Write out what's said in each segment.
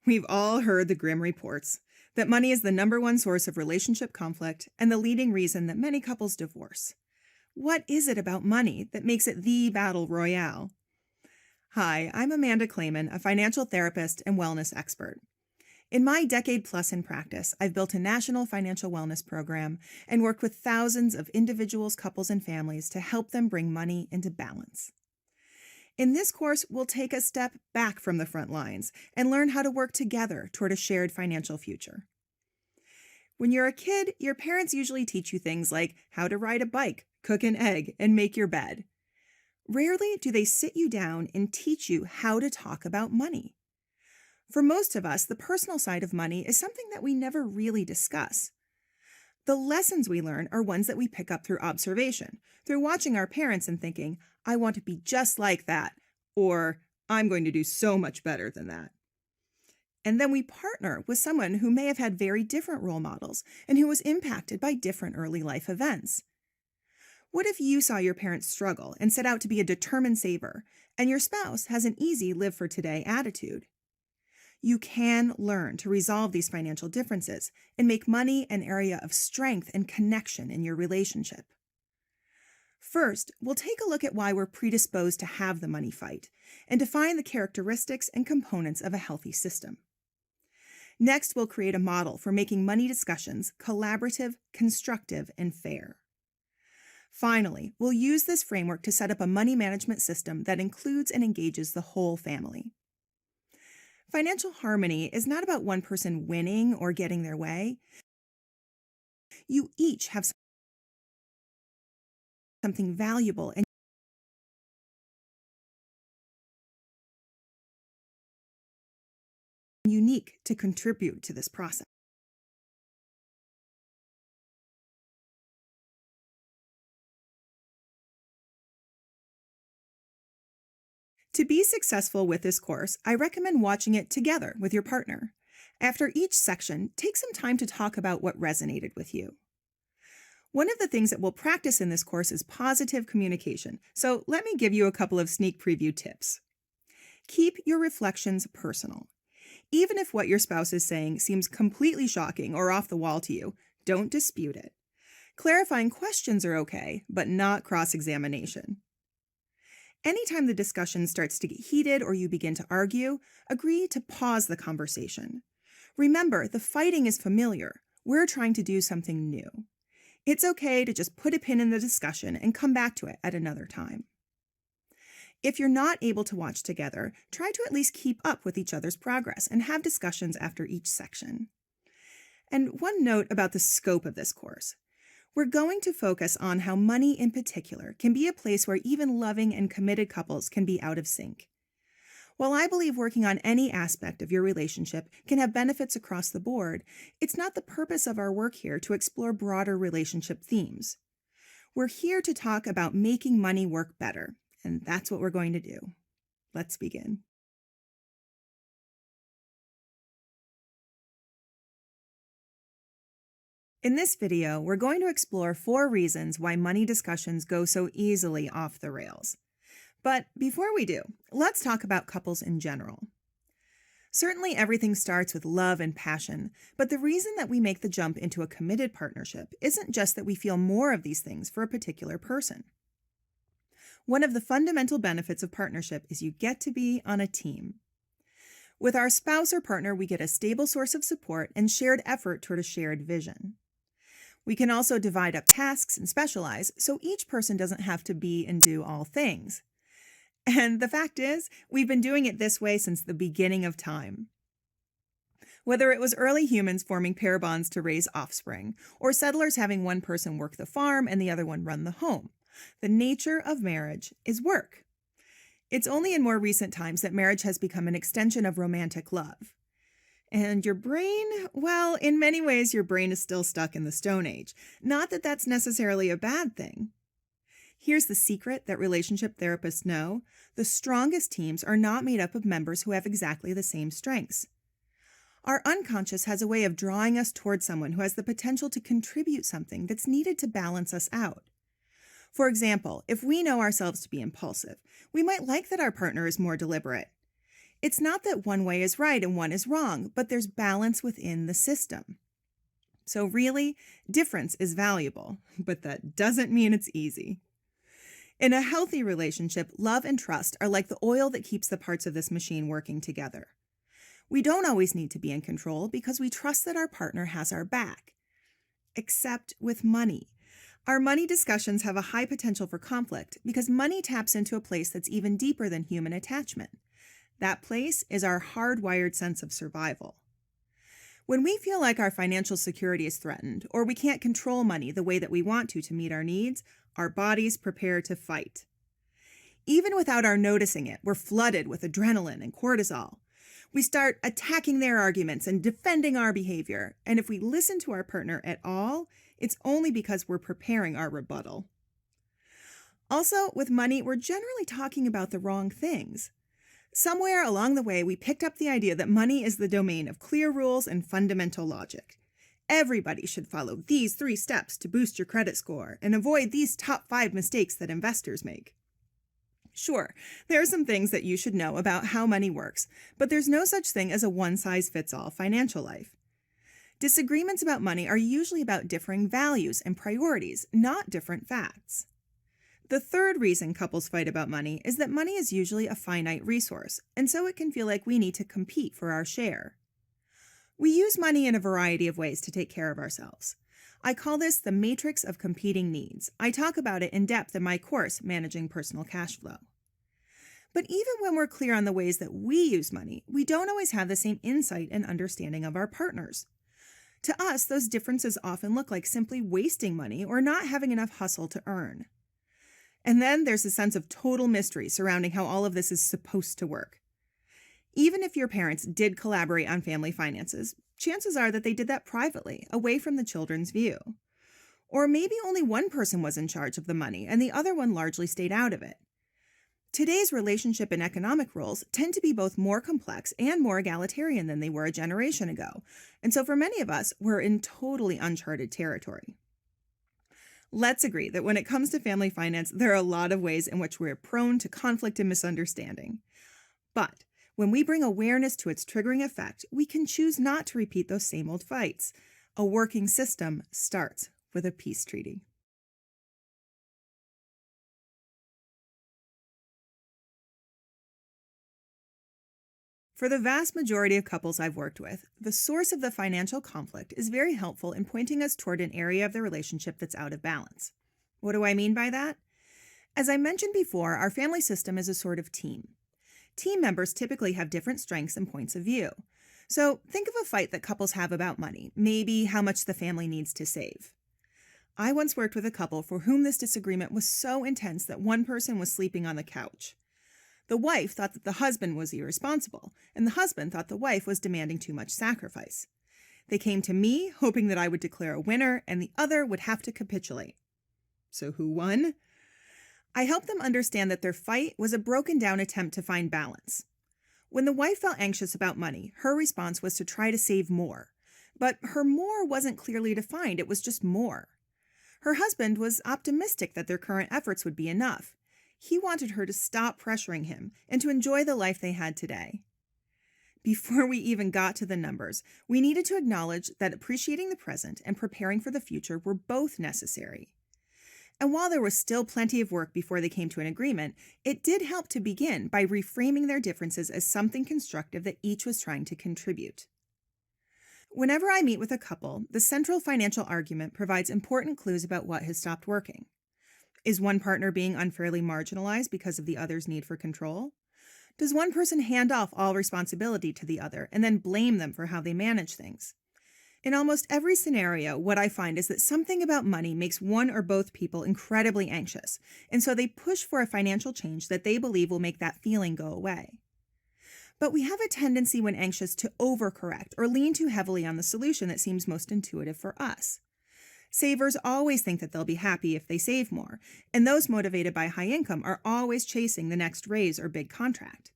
We've all heard the grim reports that money is the number one source of relationship conflict and the leading reason that many couples divorce. What is it about money that makes it the battle royale? Hi, I'm Amanda Clayman, a financial therapist and wellness expert. In my decade plus in practice, I've built a national financial wellness program and worked with thousands of individuals, couples, and families to help them bring money into balance. In this course, we'll take a step back from the front lines and learn how to work together toward a shared financial future. When you're a kid, your parents usually teach you things like how to ride a bike, cook an egg, and make your bed. Rarely do they sit you down and teach you how to talk about money. For most of us, the personal side of money is something that we never really discuss. The lessons we learn are ones that we pick up through observation, through watching our parents and thinking, I want to be just like that, or I'm going to do so much better than that. And then we partner with someone who may have had very different role models and who was impacted by different early life events. What if you saw your parents struggle and set out to be a determined saver, and your spouse has an easy live for today attitude? You can learn to resolve these financial differences and make money an area of strength and connection in your relationship. First, we'll take a look at why we're predisposed to have the money fight and define the characteristics and components of a healthy system. Next, we'll create a model for making money discussions collaborative, constructive, and fair. Finally, we'll use this framework to set up a money management system that includes and engages the whole family. Financial harmony is not about one person winning or getting their way. You each have something valuable and unique to contribute to this process. To be successful with this course, I recommend watching it together with your partner. After each section, take some time to talk about what resonated with you. One of the things that we'll practice in this course is positive communication, so let me give you a couple of sneak preview tips. Keep your reflections personal. Even if what your spouse is saying seems completely shocking or off the wall to you, don't dispute it. Clarifying questions are okay, but not cross-examination. Anytime the discussion starts to get heated or you begin to argue, agree to pause the conversation. Remember, the fighting is familiar. We're trying to do something new. It's okay to just put a pin in the discussion and come back to it at another time. If you're not able to watch together, try to at least keep up with each other's progress and have discussions after each section. And one note about the scope of this course. We're going to focus on how money in particular can be a place where even loving and committed couples can be out of sync. While I believe working on any aspect of your relationship can have benefits across the board, it's not the purpose of our work here to explore broader relationship themes. We're here to talk about making money work better, and that's what we're going to do. Let's begin. In this video, we're going to explore 4 reasons why money discussions go so easily off the rails. But before we do, let's talk about couples in general. Certainly everything starts with love and passion, but the reason that we make the jump into a committed partnership isn't just that we feel more of these things for a particular person. One of the fundamental benefits of partnership is you get to be on a team. With our spouse or partner, we get a stable source of support and shared effort toward a shared vision. We can also divide up tasks and specialize, so each person doesn't have to be and do all things. And the fact is, we've been doing it this way since the beginning of time. Whether it was early humans forming pair bonds to raise offspring, or settlers having one person work the farm and the other one run the home, the nature of marriage is work. It's only in more recent times that marriage has become an extension of romantic love. And your brain, well, in many ways, your brain is still stuck in the Stone Age. Not that that's necessarily a bad thing. Here's the secret that relationship therapists know. The strongest teams are not made up of members who have exactly the same strengths. Our unconscious has a way of drawing us toward someone who has the potential to contribute something that's needed to balance us out. For example, if we know ourselves to be impulsive, we might like that our partner is more deliberate. It's not that one way is right and one is wrong, but there's balance within the system. So really, difference is valuable, but that doesn't mean it's easy. In a healthy relationship, love and trust are like the oil that keeps the parts of this machine working together. We don't always need to be in control because we trust that our partner has our back. Except with money. Our money discussions have a high potential for conflict because money taps into a place that's even deeper than human attachment. That place is our hardwired sense of survival. When we feel like our financial security is threatened, or we can't control money the way that we want to meet our needs, our bodies prepare to fight. Even without our noticing it, we're flooded with adrenaline and cortisol. We start attacking their arguments and defending our behavior, and if we listen to our partner at all, it's only because we're preparing our rebuttal. Also, with money, we're generally talking about the wrong things. Somewhere along the way, we picked up the idea that money is the domain of clear rules and fundamental logic. Everybody should follow these 3 steps to boost your credit score and avoid these top 5 mistakes that investors make. Sure, there are some things that you should know about how money works, but there's no such thing as a one-size-fits-all financial life. Disagreements about money are usually about differing values and priorities, not different facts. The third reason couples fight about money is that money is usually a finite resource, and so it can feel like we need to compete for our share. We use money in a variety of ways to take care of ourselves. I call this the matrix of competing needs. I talk about it in depth in my course, Managing Personal Cash Flow. But even when we're clear on the ways that we use money, we don't always have the same insight and understanding of our partners. To us, those differences often look like simply wasting money or not having enough hustle to earn. And then there's a sense of total mystery surrounding how all of this is supposed to work. Even if your parents did collaborate on family finances, chances are that they did that privately, away from the children's view. Or maybe only one person was in charge of the money and the other one largely stayed out of it. Today's relationship and economic roles tend to be both more complex and more egalitarian than they were a generation ago, and so for many of us, we're in totally uncharted territory. Let's agree that when it comes to family finance, there are a lot of ways in which we're prone to conflict and misunderstanding. But when we bring awareness to its triggering effect, we can choose not to repeat those same old fights. A working system starts with a peace treaty. For the vast majority of couples I've worked with, the source of the financial conflict is very helpful in pointing us toward an area of the relationship that's out of balance. What do I mean by that? As I mentioned before, our family system is a sort of team. Team members typically have different strengths and points of view. So think of a fight that couples have about money, maybe how much the family needs to save. I once worked with a couple for whom this disagreement was so intense that one person was sleeping on the couch. The wife thought that the husband was irresponsible, and the husband thought the wife was demanding too much sacrifice. They came to me, hoping that I would declare a winner, and the other would have to capitulate. So who won? I helped them understand that their fight was a broken-down attempt to find balance. When the wife felt anxious about money, her response was to try to save more. But her more wasn't clearly defined, it was just more. Her husband was optimistic that their current efforts would be enough. He wanted her to stop pressuring him and to enjoy the life they had today. Before we even got to the numbers, we needed to acknowledge that appreciating the present and preparing for the future were both necessary. And while there was still plenty of work before they came to an agreement, it did help to begin by reframing their differences as something constructive that each was trying to contribute. Whenever I meet with a couple, the central financial argument provides important clues about what has stopped working. Is one partner being unfairly marginalized because of the other's need for control? Does one person hand off all responsibility to the other and then blame them for how they manage things? In almost every scenario, what I find is that something about money makes one or both people incredibly anxious, and so they push for a financial change that they believe will make that feeling go away. But we have a tendency when anxious to overcorrect or lean too heavily on the solution that seems most intuitive for us. Savers always think that they'll be happy if they save more, and those motivated by high income are always chasing the next raise or big contract.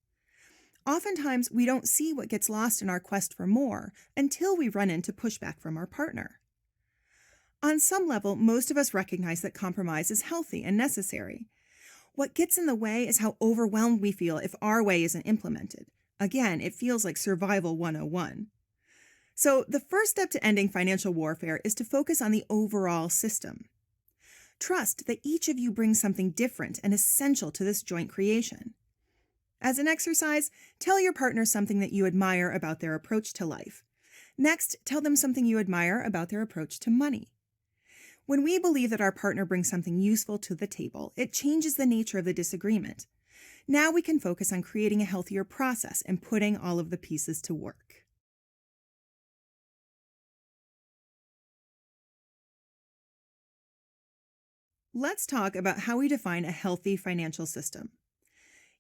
Oftentimes, we don't see what gets lost in our quest for more until we run into pushback from our partner. On some level, most of us recognize that compromise is healthy and necessary. What gets in the way is how overwhelmed we feel if our way isn't implemented. Again, it feels like Survival 101. So, the first step to ending financial warfare is to focus on the overall system. Trust that each of you brings something different and essential to this joint creation. As an exercise, tell your partner something that you admire about their approach to life. Next, tell them something you admire about their approach to money. When we believe that our partner brings something useful to the table, it changes the nature of the disagreement. Now we can focus on creating a healthier process and putting all of the pieces to work. Let's talk about how we define a healthy financial system.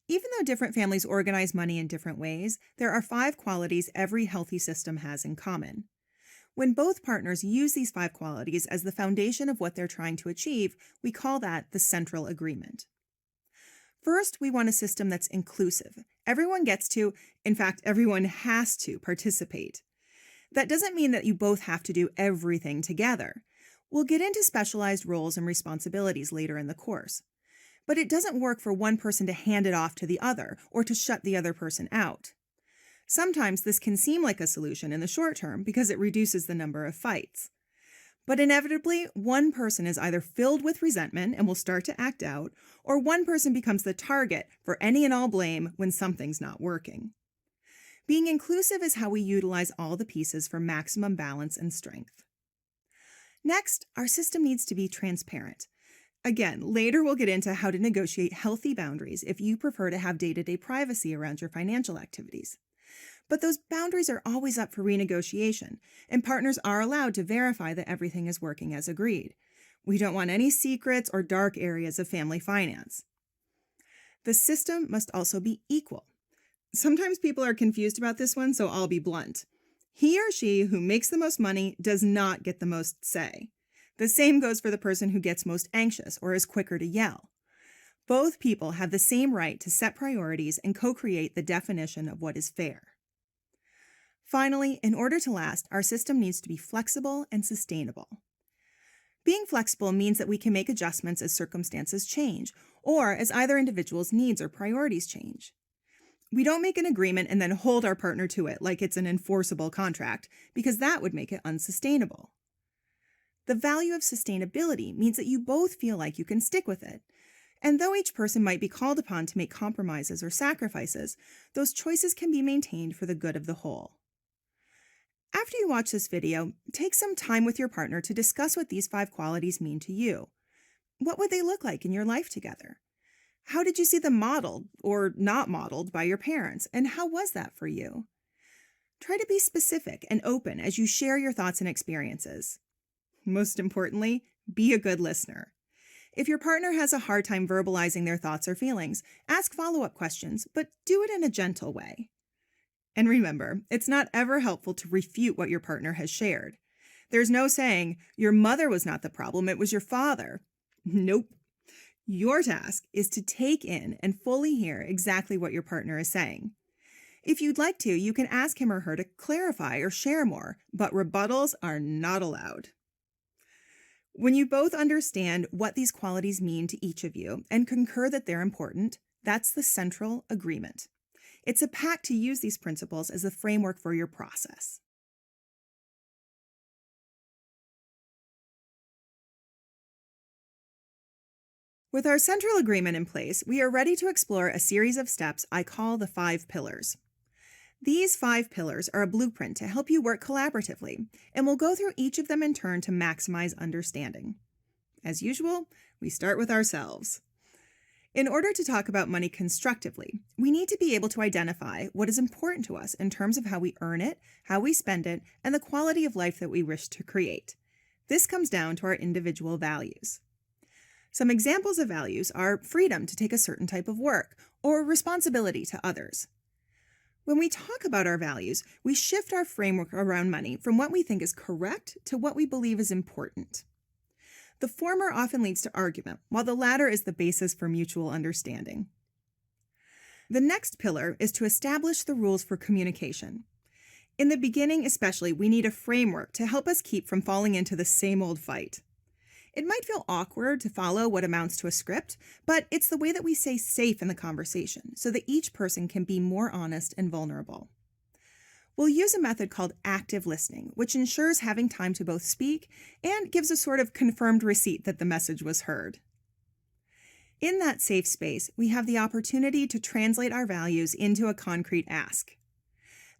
Even though different families organize money in different ways, there are 5 qualities every healthy system has in common. When both partners use these 5 qualities as the foundation of what they're trying to achieve, we call that the central agreement. First, we want a system that's inclusive. Everyone gets to, in fact, everyone has to participate. That doesn't mean that you both have to do everything together. We'll get into specialized roles and responsibilities later in the course. But it doesn't work for one person to hand it off to the other or to shut the other person out. Sometimes this can seem like a solution in the short term because it reduces the number of fights. But inevitably, one person is either filled with resentment and will start to act out, or one person becomes the target for any and all blame when something's not working. Being inclusive is how we utilize all the pieces for maximum balance and strength. Next, our system needs to be transparent. Again, later we'll get into how to negotiate healthy boundaries if you prefer to have day-to-day privacy around your financial activities. But those boundaries are always up for renegotiation, and partners are allowed to verify that everything is working as agreed. We don't want any secrets or dark areas of family finance. The system must also be equal. Sometimes people are confused about this one, so I'll be blunt. He or she who makes the most money does not get the most say. The same goes for the person who gets most anxious or is quicker to yell. Both people have the same right to set priorities and co-create the definition of what is fair. Finally, in order to last, our system needs to be flexible and sustainable. Being flexible means that we can make adjustments as circumstances change, or as either individual's needs or priorities change. We don't make an agreement and then hold our partner to it like it's an enforceable contract, because that would make it unsustainable. The value of sustainability means that you both feel like you can stick with it. And though each person might be called upon to make compromises or sacrifices, those choices can be maintained for the good of the whole. After you watch this video, take some time with your partner to discuss what these 5 qualities mean to you. What would they look like in your life together? How did you see them modeled or not modeled by your parents, and how was that for you? Try to be specific and open as you share your thoughts and experiences. Most importantly, be a good listener. If your partner has a hard time verbalizing their thoughts or feelings, ask follow-up questions, but do it in a gentle way. And remember, it's not ever helpful to refute what your partner has shared. There's no saying, your mother was not the problem, it was your father. Nope. Your task is to take in and fully hear exactly what your partner is saying. If you'd like to, you can ask him or her to clarify or share more, but rebuttals are not allowed. When you both understand what these qualities mean to each of you and concur that they're important, that's the central agreement. It's a pact to use these principles as the framework for your process. With our central agreement in place, we are ready to explore a series of steps I call the 5 pillars. These 5 pillars are a blueprint to help you work collaboratively, and we'll go through each of them in turn to maximize understanding. As usual, we start with ourselves. In order to talk about money constructively, we need to be able to identify what is important to us in terms of how we earn it, how we spend it, and the quality of life that we wish to create. This comes down to our individual values. Some examples of values are freedom to take a certain type of work or responsibility to others. When we talk about our values, we shift our framework around money from what we think is correct to what we believe is important. The former often leads to argument, while the latter is the basis for mutual understanding. The next pillar is to establish the rules for communication. In the beginning especially, we need a framework to help us keep from falling into the same old fight. It might feel awkward to follow what amounts to a script, but it's the way that we stay safe in the conversation so that each person can be more honest and vulnerable. We'll use a method called active listening, which ensures having time to both speak and gives a sort of confirmed receipt that the message was heard. In that safe space, we have the opportunity to translate our values into a concrete ask.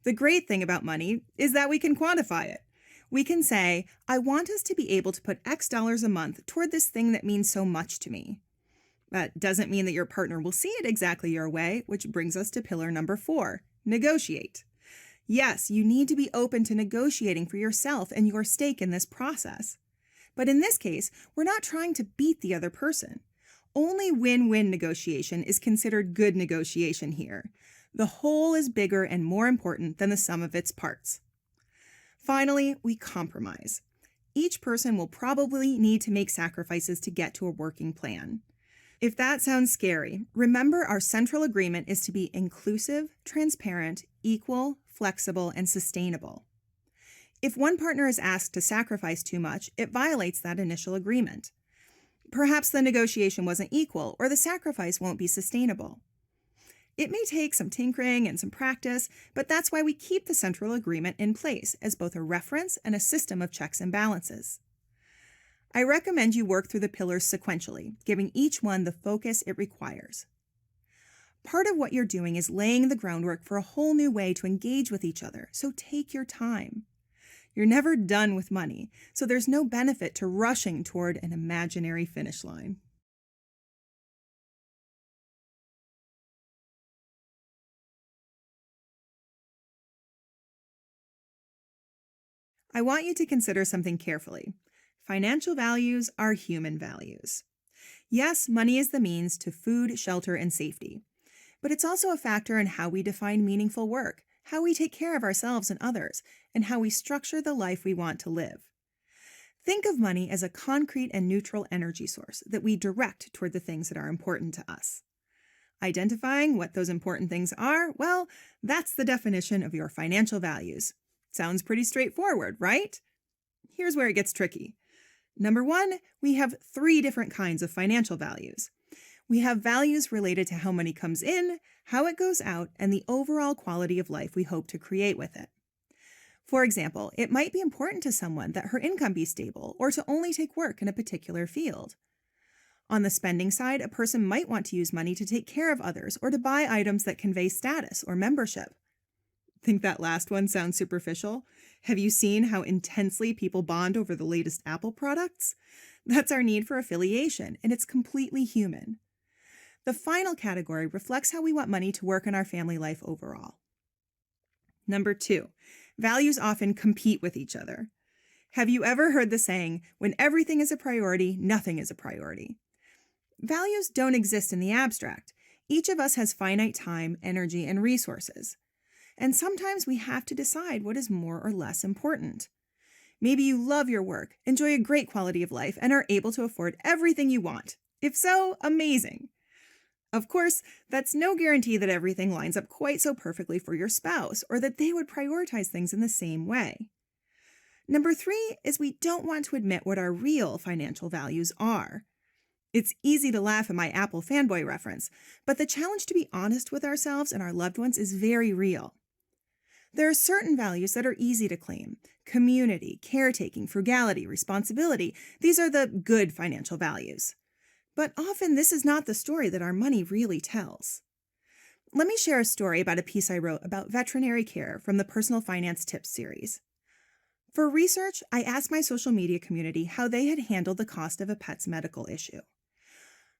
The great thing about money is that we can quantify it. We can say, I want us to be able to put X dollars a month toward this thing that means so much to me. That doesn't mean that your partner will see it exactly your way, which brings us to pillar number 4, negotiate. Yes, you need to be open to negotiating for yourself and your stake in this process. But in this case, we're not trying to beat the other person. Only win-win negotiation is considered good negotiation here. The whole is bigger and more important than the sum of its parts. Finally, we compromise. Each person will probably need to make sacrifices to get to a working plan. If that sounds scary, remember our central agreement is to be inclusive, transparent, equal, flexible, and sustainable. If one partner is asked to sacrifice too much, it violates that initial agreement. Perhaps the negotiation wasn't equal, or the sacrifice won't be sustainable. It may take some tinkering and some practice, but that's why we keep the central agreement in place as both a reference and a system of checks and balances. I recommend you work through the pillars sequentially, giving each one the focus it requires. Part of what you're doing is laying the groundwork for a whole new way to engage with each other, so take your time. You're never done with money, so there's no benefit to rushing toward an imaginary finish line. I want you to consider something carefully. Financial values are human values. Yes, money is the means to food, shelter, and safety. But it's also a factor in how we define meaningful work, how we take care of ourselves and others, and how we structure the life we want to live. Think of money as a concrete and neutral energy source that we direct toward the things that are important to us. Identifying what those important things are, well, that's the definition of your financial values. Sounds pretty straightforward, right? Here's where it gets tricky. Number 1, we have 3 different kinds of financial values. We have values related to how money comes in, how it goes out, and the overall quality of life we hope to create with it. For example, it might be important to someone that her income be stable or to only take work in a particular field. On the spending side, a person might want to use money to take care of others or to buy items that convey status or membership. Think that last one sounds superficial? Have you seen how intensely people bond over the latest Apple products? That's our need for affiliation, and it's completely human. The final category reflects how we want money to work in our family life overall. Number 2, values often compete with each other. Have you ever heard the saying, when everything is a priority, nothing is a priority? Values don't exist in the abstract. Each of us has finite time, energy, and resources. And sometimes we have to decide what is more or less important. Maybe you love your work, enjoy a great quality of life, and are able to afford everything you want. If so, amazing. Of course, that's no guarantee that everything lines up quite so perfectly for your spouse, or that they would prioritize things in the same way. Number 3 is we don't want to admit what our real financial values are. It's easy to laugh at my Apple fanboy reference, but the challenge to be honest with ourselves and our loved ones is very real. There are certain values that are easy to claim. Community, caretaking, frugality, responsibility. These are the good financial values. But often this is not the story that our money really tells. Let me share a story about a piece I wrote about veterinary care from the Personal Finance Tips series. For research, I asked my social media community how they had handled the cost of a pet's medical issue.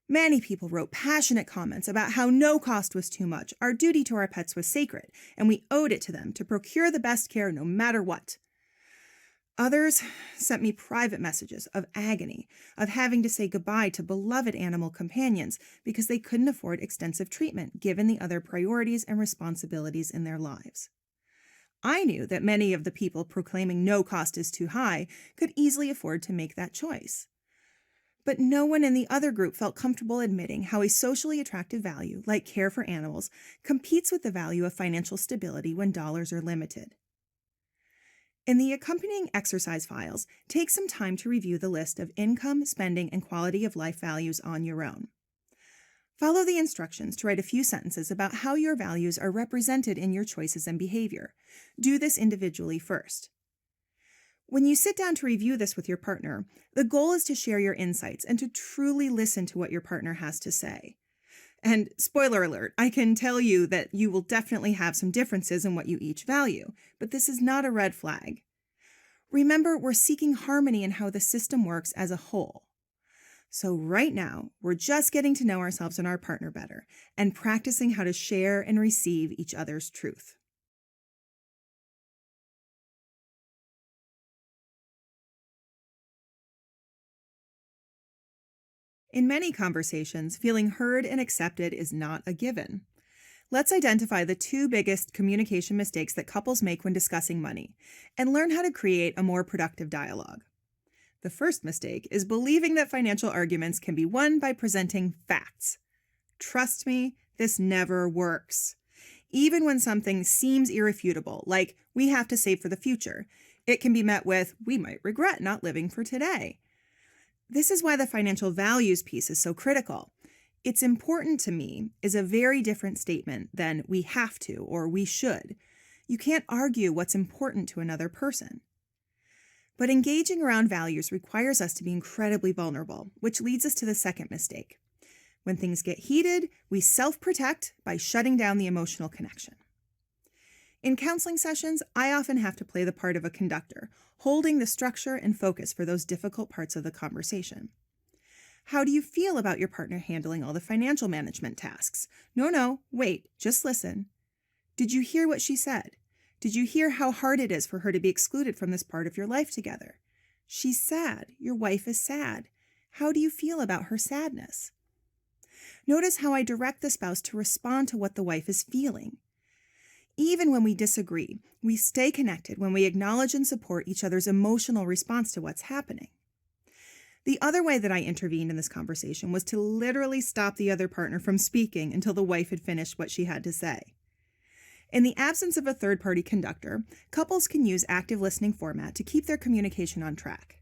Many people wrote passionate comments about how no cost was too much, our duty to our pets was sacred, and we owed it to them to procure the best care no matter what. Others sent me private messages of agony, of having to say goodbye to beloved animal companions because they couldn't afford extensive treatment given the other priorities and responsibilities in their lives. I knew that many of the people proclaiming no cost is too high could easily afford to make that choice. But no one in the other group felt comfortable admitting how a socially attractive value, like care for animals, competes with the value of financial stability when dollars are limited. In the accompanying exercise files, take some time to review the list of income, spending, and quality of life values on your own. Follow the instructions to write a few sentences about how your values are represented in your choices and behavior. Do this individually first. When you sit down to review this with your partner, the goal is to share your insights and to truly listen to what your partner has to say. And spoiler alert, I can tell you that you will definitely have some differences in what you each value, but this is not a red flag. Remember, we're seeking harmony in how the system works as a whole. So right now, we're just getting to know ourselves and our partner better and practicing how to share and receive each other's truth. In many conversations, feeling heard and accepted is not a given. Let's identify the two biggest communication mistakes that couples make when discussing money and learn how to create a more productive dialogue. The first mistake is believing that financial arguments can be won by presenting facts. Trust me, this never works. Even when something seems irrefutable, like we have to save for the future, it can be met with, we might regret not living for today. This is why the financial values piece is so critical. It's important to me is a very different statement than we have to or we should. You can't argue what's important to another person. But engaging around values requires us to be incredibly vulnerable, which leads us to the second mistake. When things get heated, we self-protect by shutting down the emotional connection. In counseling sessions, I often have to play the part of a conductor, holding the structure and focus for those difficult parts of the conversation. How do you feel about your partner handling all the financial management tasks? No, wait, just listen. Did you hear what she said? Did you hear how hard it is for her to be excluded from this part of your life together? She's sad. Your wife is sad. How do you feel about her sadness? Notice how I direct the spouse to respond to what the wife is feeling. Even when we disagree, we stay connected when we acknowledge and support each other's emotional response to what's happening. The other way that I intervened in this conversation was to literally stop the other partner from speaking until the wife had finished what she had to say. In the absence of a third-party conductor, couples can use active listening format to keep their communication on track.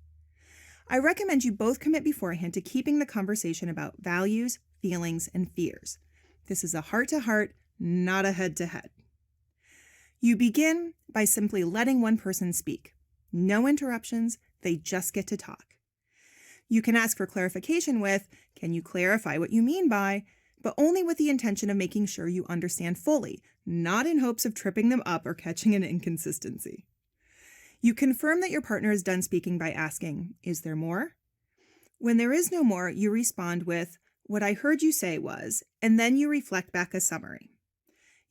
I recommend you both commit beforehand to keeping the conversation about values, feelings, and fears. This is a heart-to-heart, not a head-to-head. You begin by simply letting one person speak. No interruptions, they just get to talk. You can ask for clarification with, can you clarify what you mean by, but only with the intention of making sure you understand fully, not in hopes of tripping them up or catching an inconsistency. You confirm that your partner is done speaking by asking, is there more? When there is no more, you respond with, what I heard you say was, and then you reflect back a summary.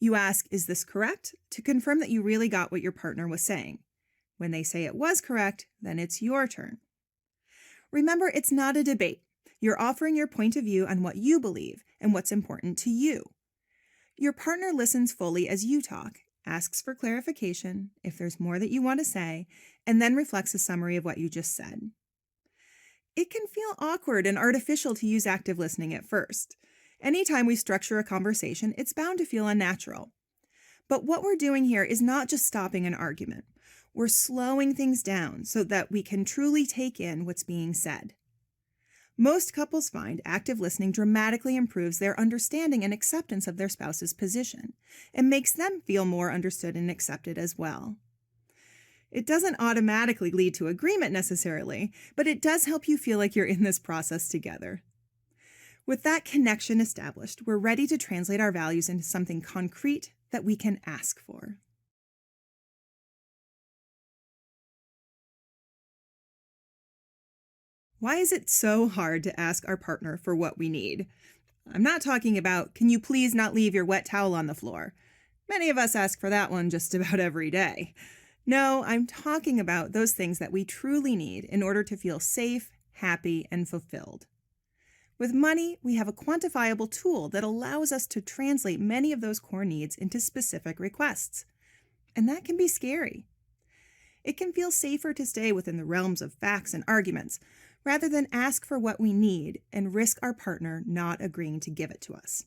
You ask, is this correct? To confirm that you really got what your partner was saying. When they say it was correct, then it's your turn. Remember, it's not a debate. You're offering your point of view on what you believe and what's important to you. Your partner listens fully as you talk, asks for clarification if there's more that you want to say, and then reflects a summary of what you just said. It can feel awkward and artificial to use active listening at first. Anytime we structure a conversation, it's bound to feel unnatural. But what we're doing here is not just stopping an argument. We're slowing things down so that we can truly take in what's being said. Most couples find active listening dramatically improves their understanding and acceptance of their spouse's position and makes them feel more understood and accepted as well. It doesn't automatically lead to agreement necessarily, but it does help you feel like you're in this process together. With that connection established, we're ready to translate our values into something concrete that we can ask for. Why is it so hard to ask our partner for what we need? I'm not talking about, can you please not leave your wet towel on the floor? Many of us ask for that one just about every day. No, I'm talking about those things that we truly need in order to feel safe, happy, and fulfilled. With money, we have a quantifiable tool that allows us to translate many of those core needs into specific requests. And that can be scary. It can feel safer to stay within the realms of facts and arguments, rather than ask for what we need and risk our partner not agreeing to give it to us.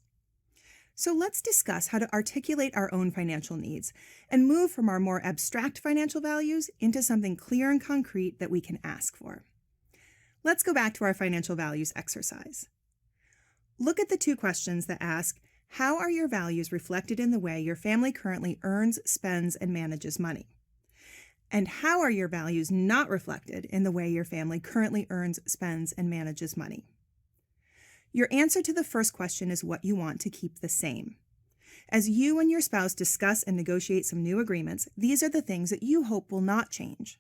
So let's discuss how to articulate our own financial needs and move from our more abstract financial values into something clear and concrete that we can ask for. Let's go back to our financial values exercise. Look at the two questions that ask, how are your values reflected in the way your family currently earns, spends, and manages money? And how are your values not reflected in the way your family currently earns, spends, and manages money? Your answer to the first question is what you want to keep the same. As you and your spouse discuss and negotiate some new agreements, these are the things that you hope will not change.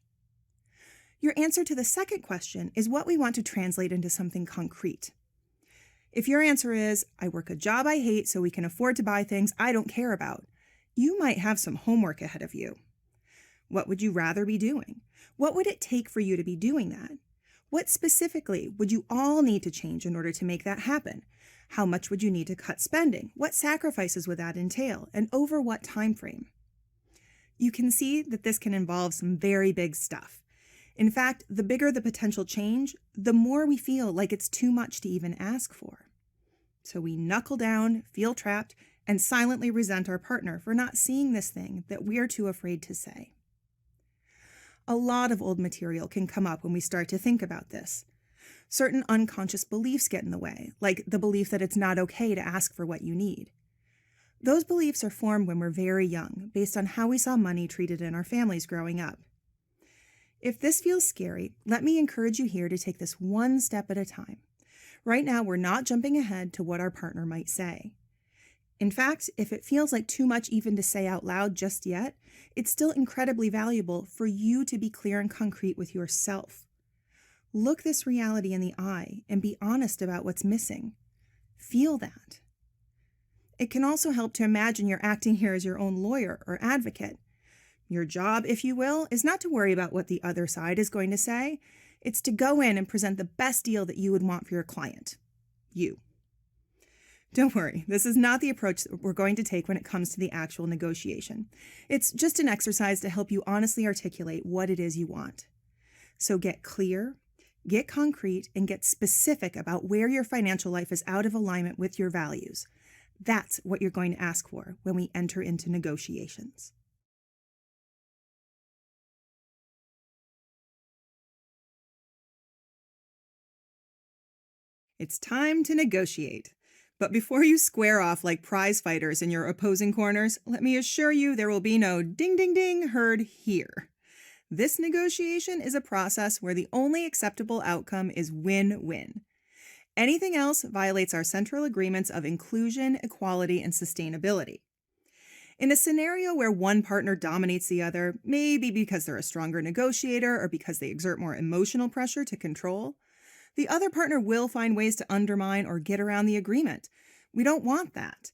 Your answer to the second question is what we want to translate into something concrete. If your answer is, I work a job I hate so we can afford to buy things I don't care about, you might have some homework ahead of you. What would you rather be doing? What would it take for you to be doing that? What specifically would you all need to change in order to make that happen? How much would you need to cut spending? What sacrifices would that entail? And over what time frame? You can see that this can involve some very big stuff. In fact, the bigger the potential change, the more we feel like it's too much to even ask for. So we knuckle down, feel trapped, and silently resent our partner for not seeing this thing that we're too afraid to say. A lot of old material can come up when we start to think about this. Certain unconscious beliefs get in the way, like the belief that it's not okay to ask for what you need. Those beliefs are formed when we're very young, based on how we saw money treated in our families growing up. If this feels scary, let me encourage you here to take this one step at a time. Right now, we're not jumping ahead to what our partner might say. In fact, if it feels like too much even to say out loud just yet, it's still incredibly valuable for you to be clear and concrete with yourself. Look this reality in the eye and be honest about what's missing. Feel that. It can also help to imagine you're acting here as your own lawyer or advocate. Your job, if you will, is not to worry about what the other side is going to say. It's to go in and present the best deal that you would want for your client. You. Don't worry, this is not the approach that we're going to take when it comes to the actual negotiation. It's just an exercise to help you honestly articulate what it is you want. So get clear, get concrete, and get specific about where your financial life is out of alignment with your values. That's what you're going to ask for when we enter into negotiations. It's time to negotiate. But before you square off like prize fighters in your opposing corners, let me assure you there will be no ding ding ding heard here. This negotiation is a process where the only acceptable outcome is win-win. Anything else violates our central agreements of inclusion, equality, and sustainability. In a scenario where one partner dominates the other, maybe because they're a stronger negotiator or because they exert more emotional pressure to control, the other partner will find ways to undermine or get around the agreement. We don't want that.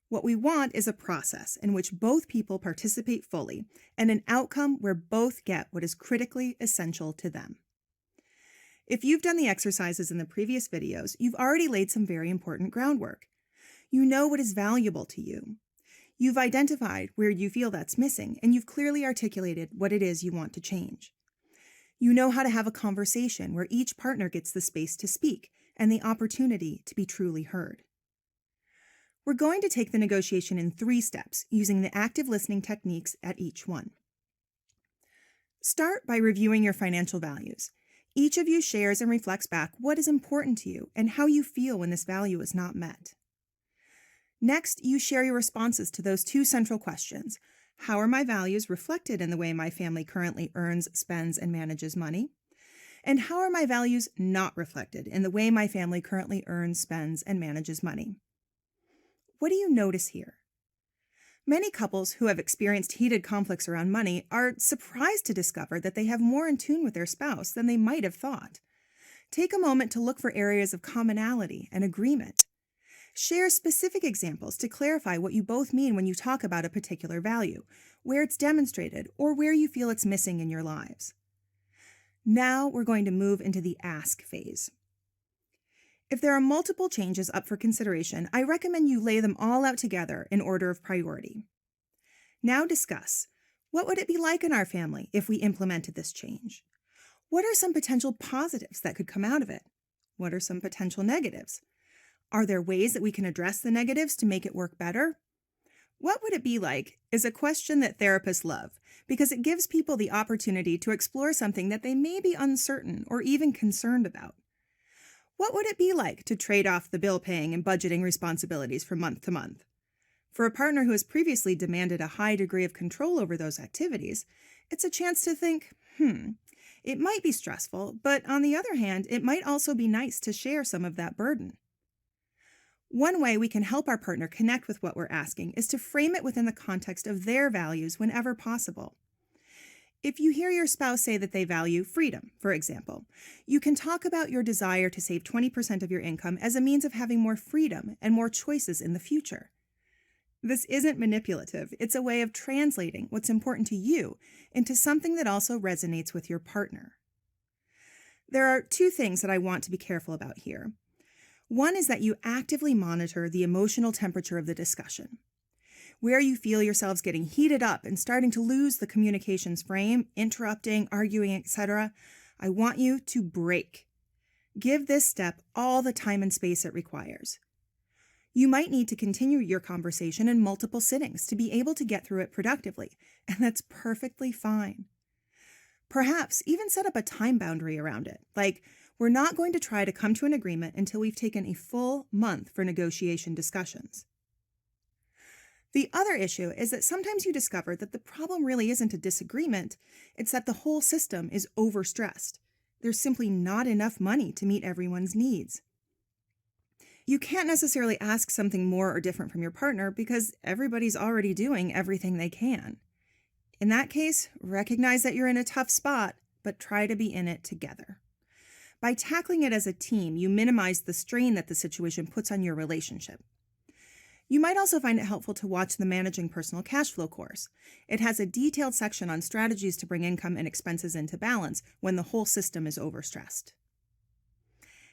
What we want is a process in which both people participate fully and an outcome where both get what is critically essential to them. If you've done the exercises in the previous videos, you've already laid some very important groundwork. You know what is valuable to you. You've identified where you feel that's missing, and you've clearly articulated what it is you want to change. You know how to have a conversation where each partner gets the space to speak and the opportunity to be truly heard. We're going to take the negotiation in 3 steps using the active listening techniques at each one. Start by reviewing your financial values. Each of you shares and reflects back what is important to you and how you feel when this value is not met. Next, you share your responses to those 2 central questions. How are my values reflected in the way my family currently earns, spends, and manages money? And how are my values not reflected in the way my family currently earns, spends, and manages money? What do you notice here? Many couples who have experienced heated conflicts around money are surprised to discover that they have more in tune with their spouse than they might have thought. Take a moment to look for areas of commonality and agreement. Share specific examples to clarify what you both mean when you talk about a particular value, where it's demonstrated, or where you feel it's missing in your lives. Now we're going to move into the ask phase. If there are multiple changes up for consideration, I recommend you lay them all out together in order of priority. Now discuss, what would it be like in our family if we implemented this change? What are some potential positives that could come out of it? What are some potential negatives? Are there ways that we can address the negatives to make it work better? What would it be like is a question that therapists love because it gives people the opportunity to explore something that they may be uncertain or even concerned about. What would it be like to trade off the bill paying and budgeting responsibilities from month to month? For a partner who has previously demanded a high degree of control over those activities, it's a chance to think, it might be stressful, but on the other hand, it might also be nice to share some of that burden. One way we can help our partner connect with what we're asking is to frame it within the context of their values whenever possible. If you hear your spouse say that they value freedom, for example, you can talk about your desire to save 20% of your income as a means of having more freedom and more choices in the future. This isn't manipulative. It's a way of translating what's important to you into something that also resonates with your partner. There are two things that I want to be careful about here. One is that you actively monitor the emotional temperature of the discussion. Where you feel yourselves getting heated up and starting to lose the communications frame, interrupting, arguing, etc., I want you to break. Give this step all the time and space it requires. You might need to continue your conversation in multiple sittings to be able to get through it productively, and that's perfectly fine. Perhaps even set up a time boundary around it, like we're not going to try to come to an agreement until we've taken a full month for negotiation discussions. The other issue is that sometimes you discover that the problem really isn't a disagreement, it's that the whole system is overstressed. There's simply not enough money to meet everyone's needs. You can't necessarily ask something more or different from your partner because everybody's already doing everything they can. In that case, recognize that you're in a tough spot, but try to be in it together. By tackling it as a team, you minimize the strain that the situation puts on your relationship. You might also find it helpful to watch the Managing Personal Cash Flow course. It has a detailed section on strategies to bring income and expenses into balance when the whole system is overstressed.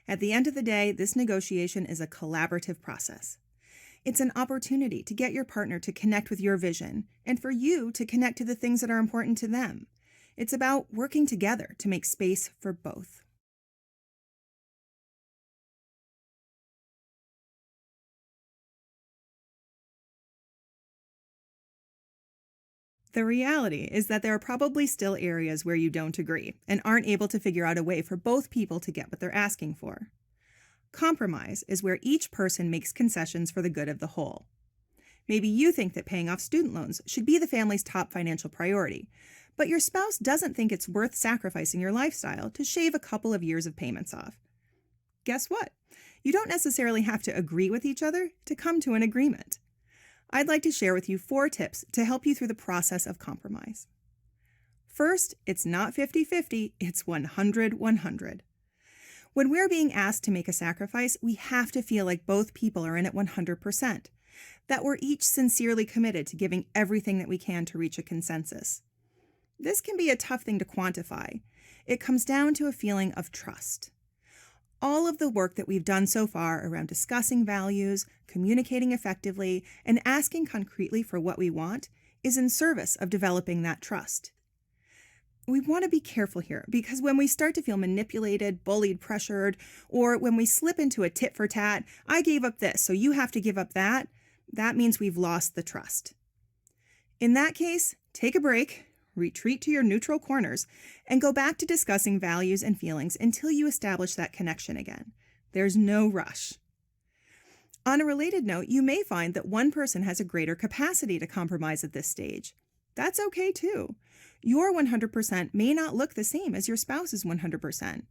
At the end of the day, this negotiation is a collaborative process. It's an opportunity to get your partner to connect with your vision and for you to connect to the things that are important to them. It's about working together to make space for both. The reality is that there are probably still areas where you don't agree and aren't able to figure out a way for both people to get what they're asking for. Compromise is where each person makes concessions for the good of the whole. Maybe you think that paying off student loans should be the family's top financial priority, but your spouse doesn't think it's worth sacrificing your lifestyle to shave a couple of years of payments off. Guess what? You don't necessarily have to agree with each other to come to an agreement. I'd like to share with you 4 tips to help you through the process of compromise. First, it's not 50-50, it's 100-100. When we're being asked to make a sacrifice, we have to feel like both people are in it 100%, that we're each sincerely committed to giving everything that we can to reach a consensus. This can be a tough thing to quantify. It comes down to a feeling of trust. All of the work that we've done so far around discussing values, communicating effectively, and asking concretely for what we want is in service of developing that trust. We want to be careful here because when we start to feel manipulated, bullied, pressured, or when we slip into a tit for tat, I gave up this, so you have to give up that, that means we've lost the trust. In that case, take a break, retreat to your neutral corners, and go back to discussing values and feelings until you establish that connection again. There's no rush. On a related note, you may find that one person has a greater capacity to compromise at this stage. That's okay too. Your 100% may not look the same as your spouse's 100%.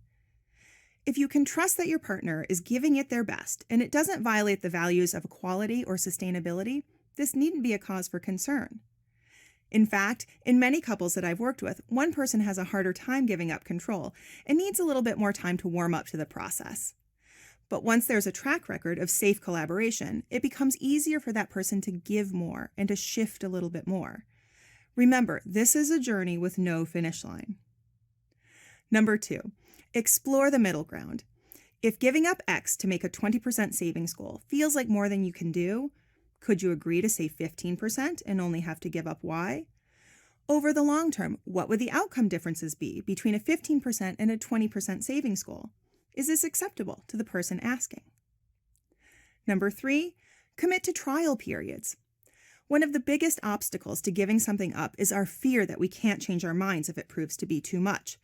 If you can trust that your partner is giving it their best and it doesn't violate the values of equality or sustainability, this needn't be a cause for concern. In fact, in many couples that I've worked with, one person has a harder time giving up control and needs a little bit more time to warm up to the process. But once there's a track record of safe collaboration, it becomes easier for that person to give more and to shift a little bit more. Remember, this is a journey with no finish line. Number 2, explore the middle ground. If giving up X to make a 20% savings goal feels like more than you can do, could you agree to save 15% and only have to give up Y? Over the long term, what would the outcome differences be between a 15% and a 20% savings goal? Is this acceptable to the person asking? Number 3, commit to trial periods. One of the biggest obstacles to giving something up is our fear that we can't change our minds if it proves to be too much.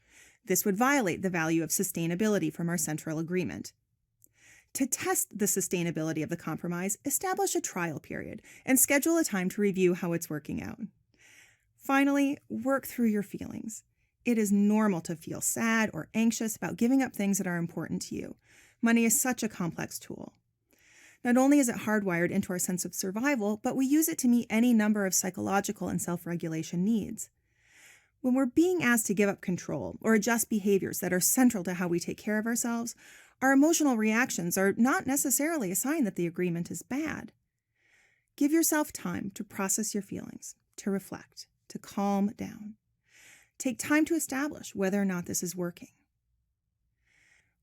This would violate the value of sustainability from our central agreement. To test the sustainability of the compromise, establish a trial period and schedule a time to review how it's working out. Finally, work through your feelings. It is normal to feel sad or anxious about giving up things that are important to you. Money is such a complex tool. Not only is it hardwired into our sense of survival, but we use it to meet any number of psychological and self-regulation needs. When we're being asked to give up control or adjust behaviors that are central to how we take care of ourselves, our emotional reactions are not necessarily a sign that the agreement is bad. Give yourself time to process your feelings, to reflect, to calm down. Take time to establish whether or not this is working.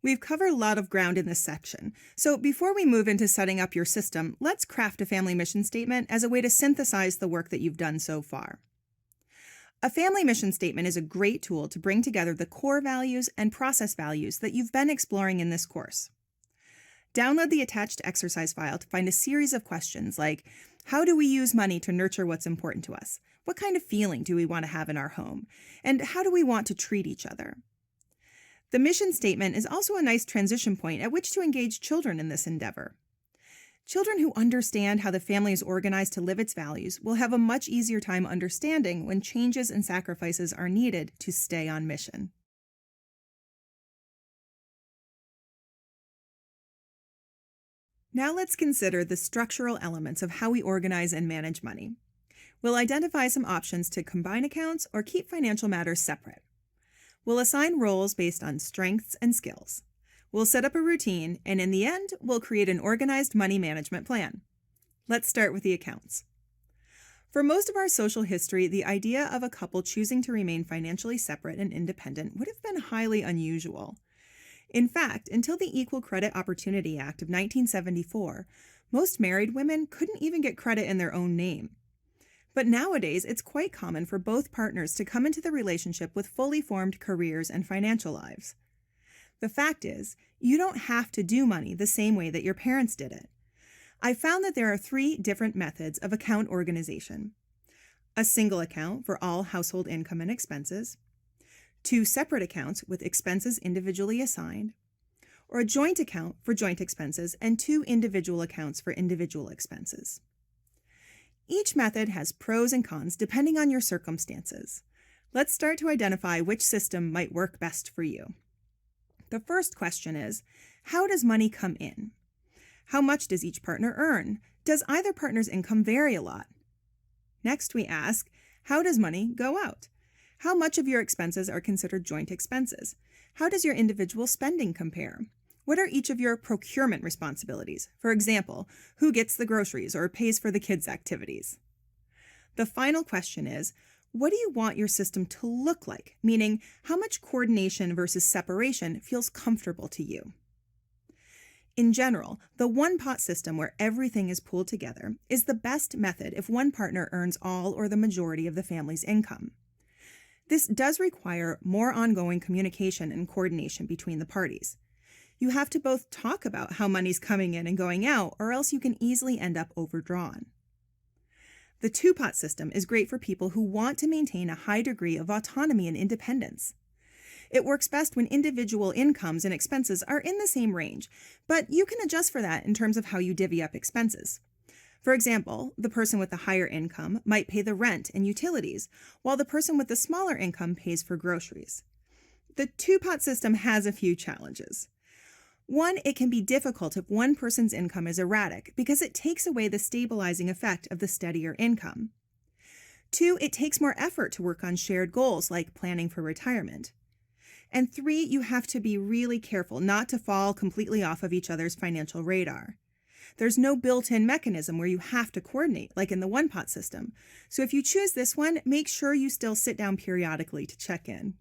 We've covered a lot of ground in this section, so before we move into setting up your system, let's craft a family mission statement as a way to synthesize the work that you've done so far. A family mission statement is a great tool to bring together the core values and process values that you've been exploring in this course. Download the attached exercise file to find a series of questions like, how do we use money to nurture what's important to us? What kind of feeling do we want to have in our home? And how do we want to treat each other? The mission statement is also a nice transition point at which to engage children in this endeavor. Children who understand how the family is organized to live its values will have a much easier time understanding when changes and sacrifices are needed to stay on mission. Now let's consider the structural elements of how we organize and manage money. We'll identify some options to combine accounts or keep financial matters separate. We'll assign roles based on strengths and skills. We'll set up a routine, and in the end, we'll create an organized money management plan. Let's start with the accounts. For most of our social history, the idea of a couple choosing to remain financially separate and independent would have been highly unusual. In fact, until the Equal Credit Opportunity Act of 1974, most married women couldn't even get credit in their own name. But nowadays, it's quite common for both partners to come into the relationship with fully formed careers and financial lives. The fact is, you don't have to do money the same way that your parents did it. I found that there are 3 different methods of account organization: a single account for all household income and expenses, 2 separate accounts with expenses individually assigned, or a joint account for joint expenses and 2 individual accounts for individual expenses. Each method has pros and cons depending on your circumstances. Let's start to identify which system might work best for you. The first question is, how does money come in? How much does each partner earn? Does either partner's income vary a lot? Next, we ask, how does money go out? How much of your expenses are considered joint expenses? How does your individual spending compare? What are each of your procurement responsibilities? For example, who gets the groceries or pays for the kids' activities? The final question is, what do you want your system to look like? Meaning, how much coordination versus separation feels comfortable to you? In general, the one-pot system where everything is pooled together is the best method if one partner earns all or the majority of the family's income. This does require more ongoing communication and coordination between the parties. You have to both talk about how money's coming in and going out, or else you can easily end up overdrawn. The two-pot system is great for people who want to maintain a high degree of autonomy and independence. It works best when individual incomes and expenses are in the same range, but you can adjust for that in terms of how you divvy up expenses. For example, the person with the higher income might pay the rent and utilities, while the person with the smaller income pays for groceries. The two-pot system has a few challenges. One, it can be difficult if one person's income is erratic because it takes away the stabilizing effect of the steadier income. 2, it takes more effort to work on shared goals like planning for retirement. And 3, you have to be really careful not to fall completely off of each other's financial radar. There's no built-in mechanism where you have to coordinate, like in the one-pot system. So if you choose this one, make sure you still sit down periodically to check in.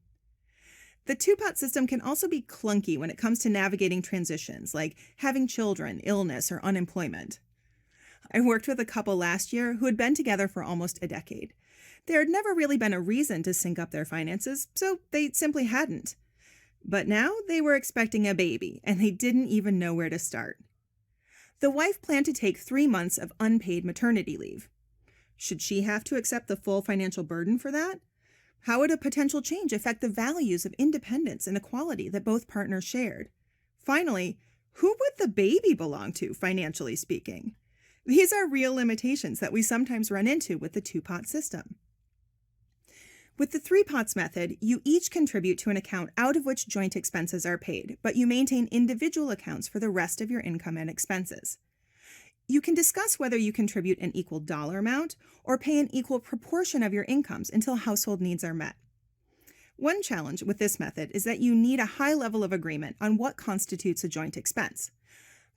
The two-pot system can also be clunky when it comes to navigating transitions, like having children, illness, or unemployment. I worked with a couple last year who had been together for almost a decade. There had never really been a reason to sync up their finances, so they simply hadn't. But now they were expecting a baby, and they didn't even know where to start. The wife planned to take 3 months of unpaid maternity leave. Should she have to accept the full financial burden for that? How would a potential change affect the values of independence and equality that both partners shared? Finally, who would the baby belong to, financially speaking? These are real limitations that we sometimes run into with the two-pot system. With the three-pots method, you each contribute to an account out of which joint expenses are paid, but you maintain individual accounts for the rest of your income and expenses. You can discuss whether you contribute an equal dollar amount or pay an equal proportion of your incomes until household needs are met. One challenge with this method is that you need a high level of agreement on what constitutes a joint expense.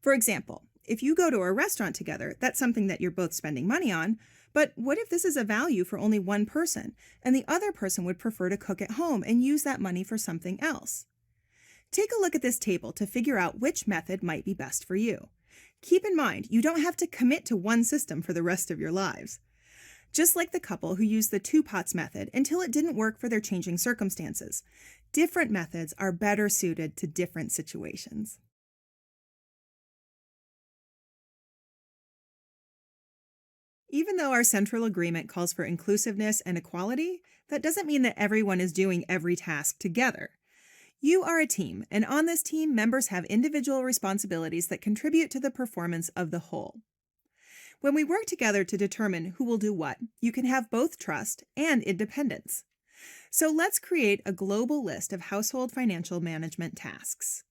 For example, if you go to a restaurant together, that's something that you're both spending money on, but what if this is a value for only one person and the other person would prefer to cook at home and use that money for something else? Take a look at this table to figure out which method might be best for you. Keep in mind, you don't have to commit to one system for the rest of your lives. Just like the couple who used the two pots method until it didn't work for their changing circumstances, different methods are better suited to different situations. Even though our central agreement calls for inclusiveness and equality, that doesn't mean that everyone is doing every task together. You are a team, and on this team, members have individual responsibilities that contribute to the performance of the whole. When we work together to determine who will do what, you can have both trust and independence. So let's create a global list of household financial management tasks.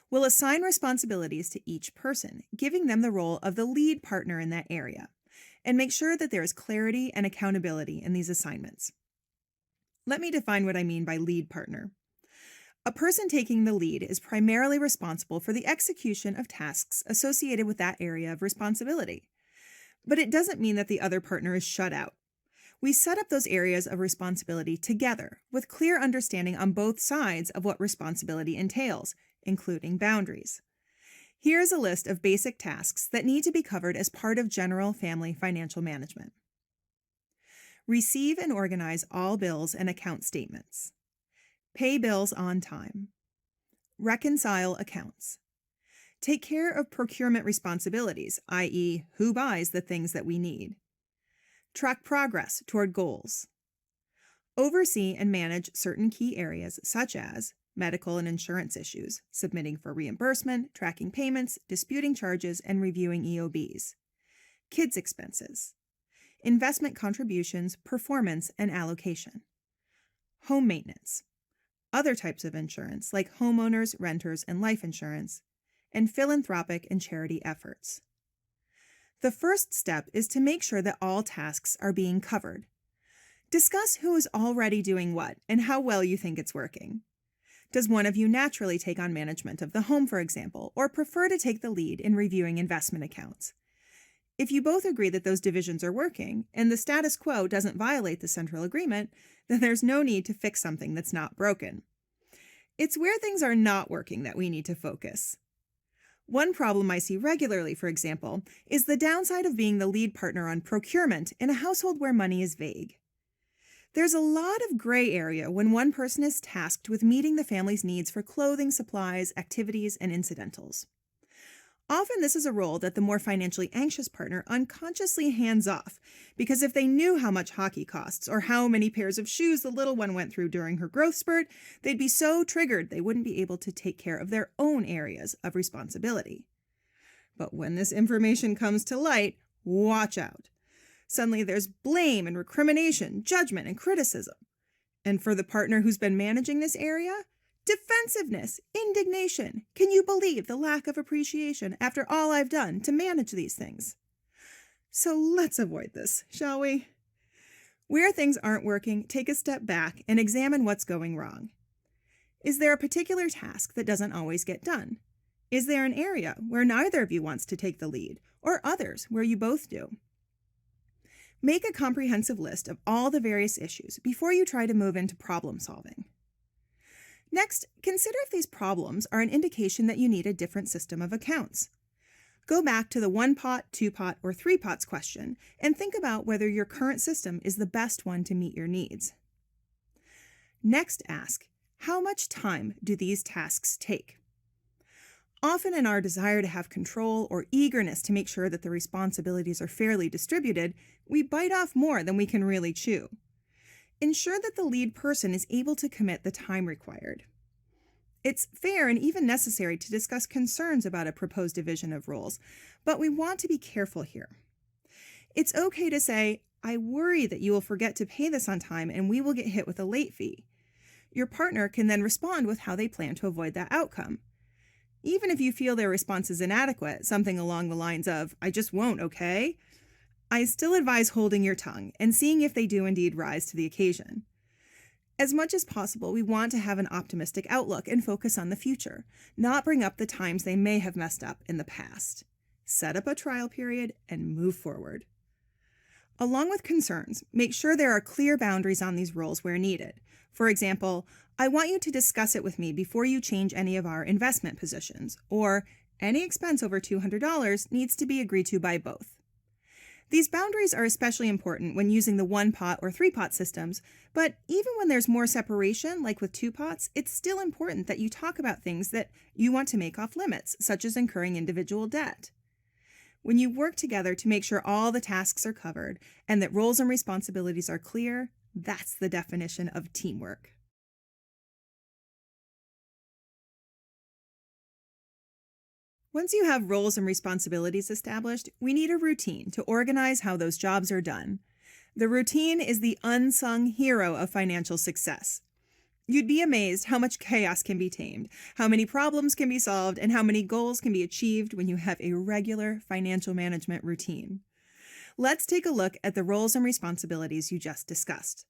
We'll assign responsibilities to each person, giving them the role of the lead partner in that area, and make sure that there is clarity and accountability in these assignments. Let me define what I mean by lead partner. A person taking the lead is primarily responsible for the execution of tasks associated with that area of responsibility. But it doesn't mean that the other partner is shut out. We set up those areas of responsibility together with clear understanding on both sides of what responsibility entails, including boundaries. Here's a list of basic tasks that need to be covered as part of general family financial management. Receive and organize all bills and account statements. Pay bills on time. Reconcile accounts. Take care of procurement responsibilities, i.e., who buys the things that we need. Track progress toward goals. Oversee and manage certain key areas such as medical and insurance issues, submitting for reimbursement, tracking payments, disputing charges, and reviewing EOBs. Kids expenses. Investment contributions, performance, and allocation. Home maintenance. Other types of insurance like homeowners, renters, and life insurance, and philanthropic and charity efforts. The first step is to make sure that all tasks are being covered. Discuss who is already doing what and how well you think it's working. Does one of you naturally take on management of the home, for example, or prefer to take the lead in reviewing investment accounts? If you both agree that those divisions are working and the status quo doesn't violate the central agreement, then there's no need to fix something that's not broken. It's where things are not working that we need to focus. One problem I see regularly, for example, is the downside of being the lead partner on procurement in a household where money is vague. There's a lot of gray area when one person is tasked with meeting the family's needs for clothing, supplies, activities, and incidentals. Often this is a role that the more financially anxious partner unconsciously hands off, because if they knew how much hockey costs or how many pairs of shoes the little one went through during her growth spurt, they'd be so triggered they wouldn't be able to take care of their own areas of responsibility. But when this information comes to light, watch out. Suddenly there's blame and recrimination, judgment and criticism. And for the partner who's been managing this area, defensiveness, indignation. Can you believe the lack of appreciation after all I've done to manage these things? So let's avoid this, shall we? Where things aren't working, take a step back and examine what's going wrong. Is there a particular task that doesn't always get done? Is there an area where neither of you wants to take the lead, or others where you both do? Make a comprehensive list of all the various issues before you try to move into problem solving. Next, consider if these problems are an indication that you need a different system of accounts. Go back to the one pot, two pot, or three pots question and think about whether your current system is the best one to meet your needs. Next, ask, how much time do these tasks take? Often, in our desire to have control or eagerness to make sure that the responsibilities are fairly distributed, we bite off more than we can really chew. Ensure that the lead person is able to commit the time required. It's fair and even necessary to discuss concerns about a proposed division of roles, but we want to be careful here. It's okay to say, "I worry that you will forget to pay this on time and we will get hit with a late fee." Your partner can then respond with how they plan to avoid that outcome. Even if you feel their response is inadequate, something along the lines of, "I just won't, okay?" I still advise holding your tongue and seeing if they do indeed rise to the occasion. As much as possible, we want to have an optimistic outlook and focus on the future, not bring up the times they may have messed up in the past. Set up a trial period and move forward. Along with concerns, make sure there are clear boundaries on these roles where needed. For example, "I want you to discuss it with me before you change any of our investment positions," or "Any expense over $200 needs to be agreed to by both." These boundaries are especially important when using the one-pot or three-pot systems, but even when there's more separation, like with two pots, it's still important that you talk about things that you want to make off limits, such as incurring individual debt. When you work together to make sure all the tasks are covered and that roles and responsibilities are clear, that's the definition of teamwork. Once you have roles and responsibilities established, we need a routine to organize how those jobs are done. The routine is the unsung hero of financial success. You'd be amazed how much chaos can be tamed, how many problems can be solved, and how many goals can be achieved when you have a regular financial management routine. Let's take a look at the roles and responsibilities you just discussed.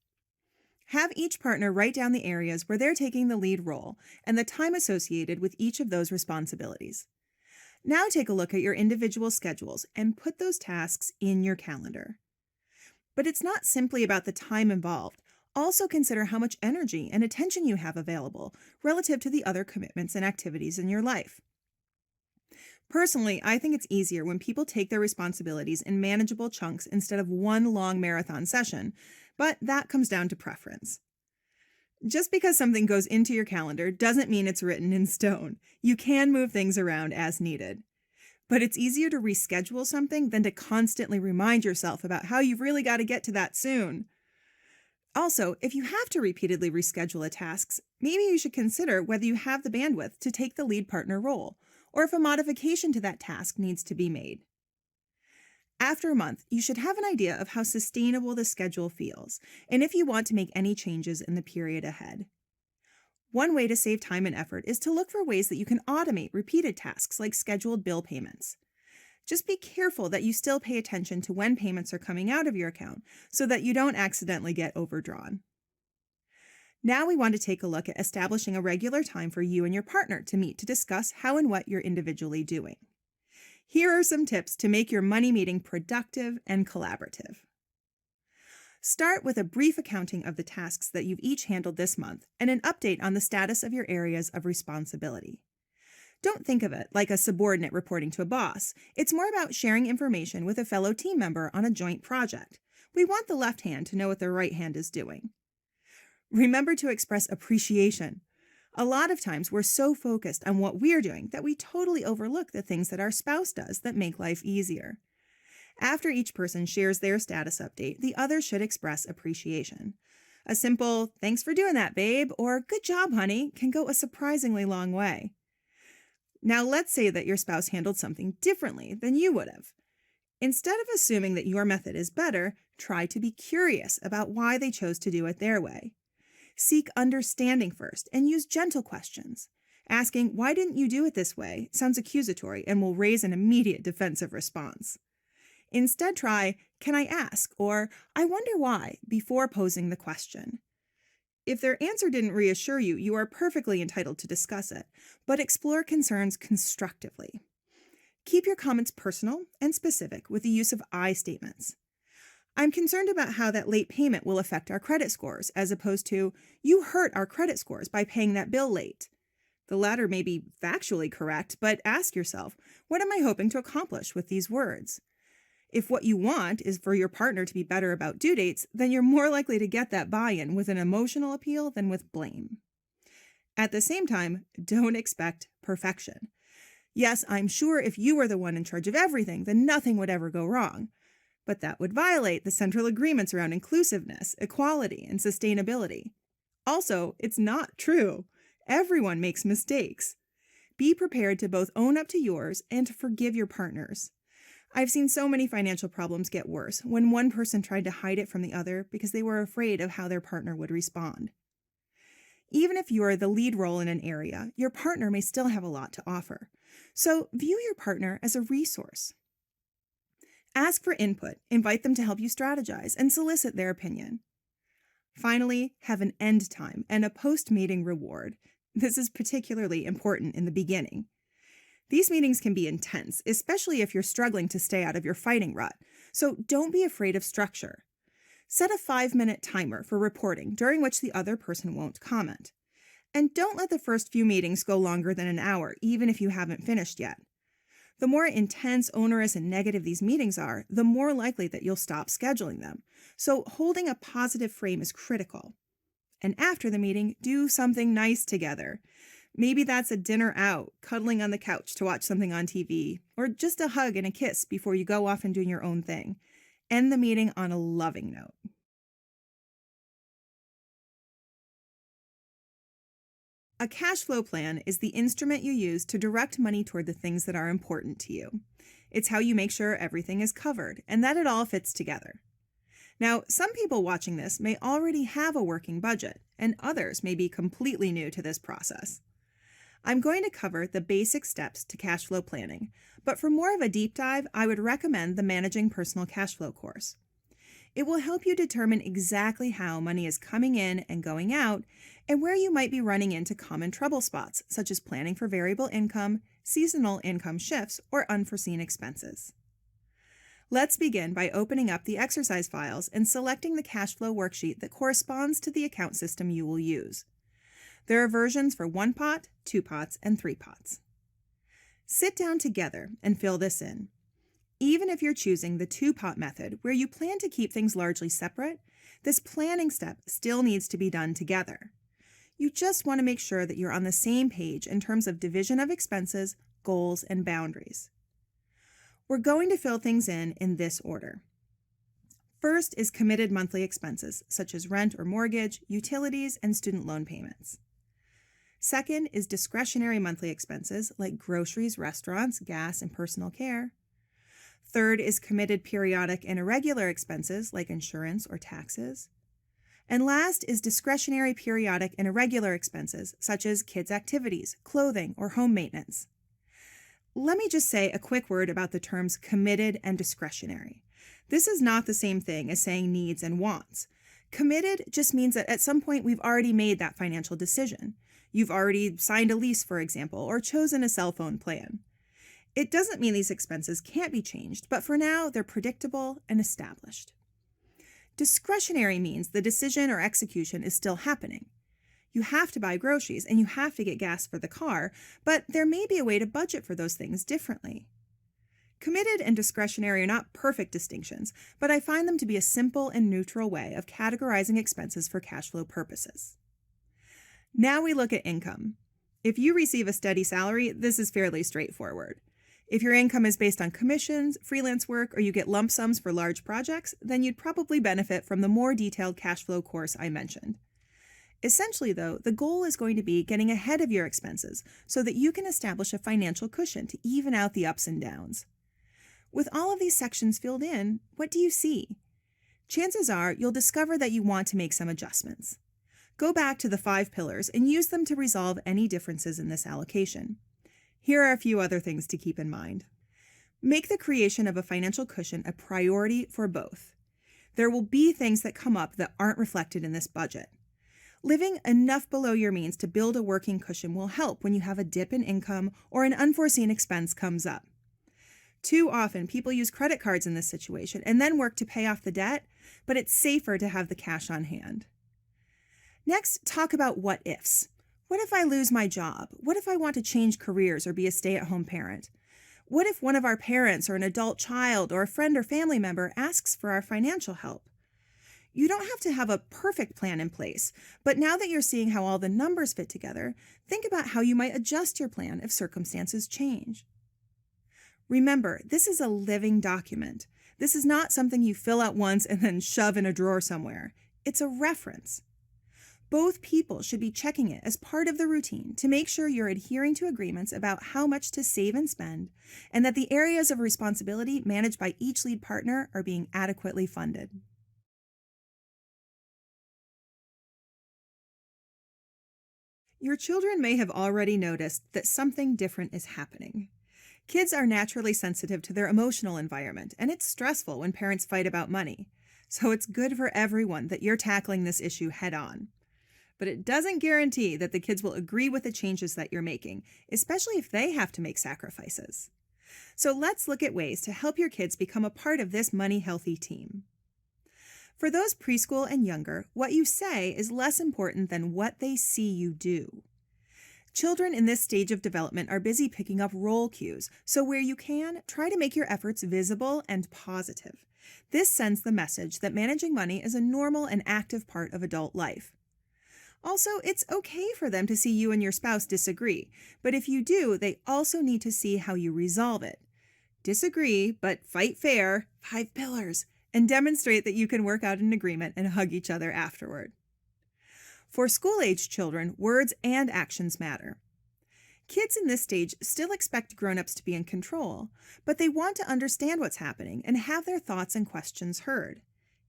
Have each partner write down the areas where they're taking the lead role and the time associated with each of those responsibilities. Now take a look at your individual schedules and put those tasks in your calendar. But it's not simply about the time involved. Also consider how much energy and attention you have available relative to the other commitments and activities in your life. Personally, I think it's easier when people take their responsibilities in manageable chunks instead of one long marathon session, but that comes down to preference. Just because something goes into your calendar doesn't mean it's written in stone. You can move things around as needed. But it's easier to reschedule something than to constantly remind yourself about how you've really got to get to that soon. Also, if you have to repeatedly reschedule a task, maybe you should consider whether you have the bandwidth to take the lead partner role, or if a modification to that task needs to be made. After a month, you should have an idea of how sustainable the schedule feels, and if you want to make any changes in the period ahead. One way to save time and effort is to look for ways that you can automate repeated tasks like scheduled bill payments. Just be careful that you still pay attention to when payments are coming out of your account so that you don't accidentally get overdrawn. Now we want to take a look at establishing a regular time for you and your partner to meet to discuss how and what you're individually doing. Here are some tips to make your money meeting productive and collaborative. Start with a brief accounting of the tasks that you've each handled this month and an update on the status of your areas of responsibility. Don't think of it like a subordinate reporting to a boss. It's more about sharing information with a fellow team member on a joint project. We want the left hand to know what the right hand is doing. Remember to express appreciation. A lot of times we're so focused on what we're doing that we totally overlook the things that our spouse does that make life easier. After each person shares their status update, the other should express appreciation. A simple, "Thanks for doing that, babe," or "Good job, honey," can go a surprisingly long way. Now let's say that your spouse handled something differently than you would have. Instead of assuming that your method is better, try to be curious about why they chose to do it their way. Seek understanding first and use gentle questions. Asking, "Why didn't you do it this way?" sounds accusatory and will raise an immediate defensive response. Instead, try, "Can I ask?" or "I wonder why," before posing the question. If their answer didn't reassure you, you are perfectly entitled to discuss it, but explore concerns constructively. Keep your comments personal and specific with the use of I statements. "I'm concerned about how that late payment will affect our credit scores," as opposed to, "You hurt our credit scores by paying that bill late." The latter may be factually correct, but ask yourself, what am I hoping to accomplish with these words? If what you want is for your partner to be better about due dates, then you're more likely to get that buy-in with an emotional appeal than with blame. At the same time, don't expect perfection. Yes, I'm sure if you were the one in charge of everything, then nothing would ever go wrong. But that would violate the central agreements around inclusiveness, equality, and sustainability. Also, it's not true. Everyone makes mistakes. Be prepared to both own up to yours and to forgive your partners. I've seen so many financial problems get worse when one person tried to hide it from the other because they were afraid of how their partner would respond. Even if you are the lead role in an area, your partner may still have a lot to offer. So view your partner as a resource. Ask for input, invite them to help you strategize, and solicit their opinion. Finally, have an end time and a post-meeting reward. This is particularly important in the beginning. These meetings can be intense, especially if you're struggling to stay out of your fighting rut, so don't be afraid of structure. Set a 5-minute timer for reporting, during which the other person won't comment. And don't let the first few meetings go longer than an hour, even if you haven't finished yet. The more intense, onerous, and negative these meetings are, the more likely that you'll stop scheduling them. So holding a positive frame is critical. And after the meeting, do something nice together. Maybe that's a dinner out, cuddling on the couch to watch something on TV, or just a hug and a kiss before you go off and do your own thing. End the meeting on a loving note. A cash flow plan is the instrument you use to direct money toward the things that are important to you. It's how you make sure everything is covered and that it all fits together. Now, some people watching this may already have a working budget, and others may be completely new to this process. I'm going to cover the basic steps to cash flow planning, but for more of a deep dive, I would recommend the Managing Personal Cash Flow course. It will help you determine exactly how money is coming in and going out, and where you might be running into common trouble spots, such as planning for variable income, seasonal income shifts, or unforeseen expenses. Let's begin by opening up the exercise files and selecting the cash flow worksheet that corresponds to the account system you will use. There are versions for 1 pot, 2 pots, and 3 pots. Sit down together and fill this in. Even if you're choosing the 2-pot method, where you plan to keep things largely separate, this planning step still needs to be done together. You just want to make sure that you're on the same page in terms of division of expenses, goals, and boundaries. We're going to fill things in this order. First is committed monthly expenses, such as rent or mortgage, utilities, and student loan payments. Second is discretionary monthly expenses, like groceries, restaurants, gas, and personal care. Third is committed periodic and irregular expenses, like insurance or taxes. And last is discretionary periodic and irregular expenses, such as kids' activities, clothing, or home maintenance. Let me just say a quick word about the terms committed and discretionary. This is not the same thing as saying needs and wants. Committed just means that at some point we've already made that financial decision. You've already signed a lease, for example, or chosen a cell phone plan. It doesn't mean these expenses can't be changed, but for now, they're predictable and established. Discretionary means the decision or execution is still happening. You have to buy groceries and you have to get gas for the car, but there may be a way to budget for those things differently. Committed and discretionary are not perfect distinctions, but I find them to be a simple and neutral way of categorizing expenses for cash flow purposes. Now we look at income. If you receive a steady salary, this is fairly straightforward. If your income is based on commissions, freelance work, or you get lump sums for large projects, then you'd probably benefit from the more detailed cash flow course I mentioned. Essentially, though, the goal is going to be getting ahead of your expenses so that you can establish a financial cushion to even out the ups and downs. With all of these sections filled in, what do you see? Chances are you'll discover that you want to make some adjustments. Go back to the 5 pillars and use them to resolve any differences in this allocation. Here are a few other things to keep in mind. Make the creation of a financial cushion a priority for both. There will be things that come up that aren't reflected in this budget. Living enough below your means to build a working cushion will help when you have a dip in income or an unforeseen expense comes up. Too often, people use credit cards in this situation and then work to pay off the debt, but it's safer to have the cash on hand. Next, talk about what ifs. What if I lose my job? What if I want to change careers or be a stay-at-home parent? What if one of our parents or an adult child or a friend or family member asks for our financial help? You don't have to have a perfect plan in place, but now that you're seeing how all the numbers fit together, think about how you might adjust your plan if circumstances change. Remember, this is a living document. This is not something you fill out once and then shove in a drawer somewhere. It's a reference. Both people should be checking it as part of the routine to make sure you're adhering to agreements about how much to save and spend, and that the areas of responsibility managed by each lead partner are being adequately funded. Your children may have already noticed that something different is happening. Kids are naturally sensitive to their emotional environment, and it's stressful when parents fight about money. So it's good for everyone that you're tackling this issue head on. But it doesn't guarantee that the kids will agree with the changes that you're making, especially if they have to make sacrifices. So let's look at ways to help your kids become a part of this money healthy team. For those preschool and younger, what you say is less important than what they see you do. Children in this stage of development are busy picking up role cues, so where you can, try to make your efforts visible and positive. This sends the message that managing money is a normal and active part of adult life. Also, it's okay for them to see you and your spouse disagree, but if you do, they also need to see how you resolve it. Disagree, but fight fair, 5 pillars, and demonstrate that you can work out an agreement and hug each other afterward. For school-age children, words and actions matter. Kids in this stage still expect grown-ups to be in control, but they want to understand what's happening and have their thoughts and questions heard.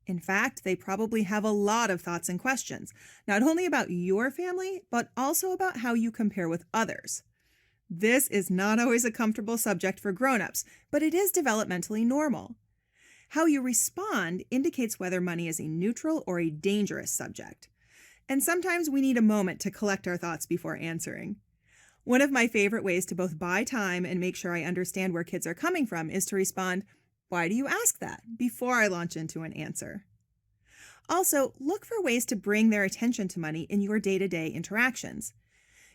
In fact, they probably have a lot of thoughts and questions, not only about your family, but also about how you compare with others. This is not always a comfortable subject for grown-ups, but it is developmentally normal. How you respond indicates whether money is a neutral or a dangerous subject. And sometimes we need a moment to collect our thoughts before answering. One of my favorite ways to both buy time and make sure I understand where kids are coming from is to respond, "Why do you ask that?" before I launch into an answer. Also, look for ways to bring their attention to money in your day-to-day interactions.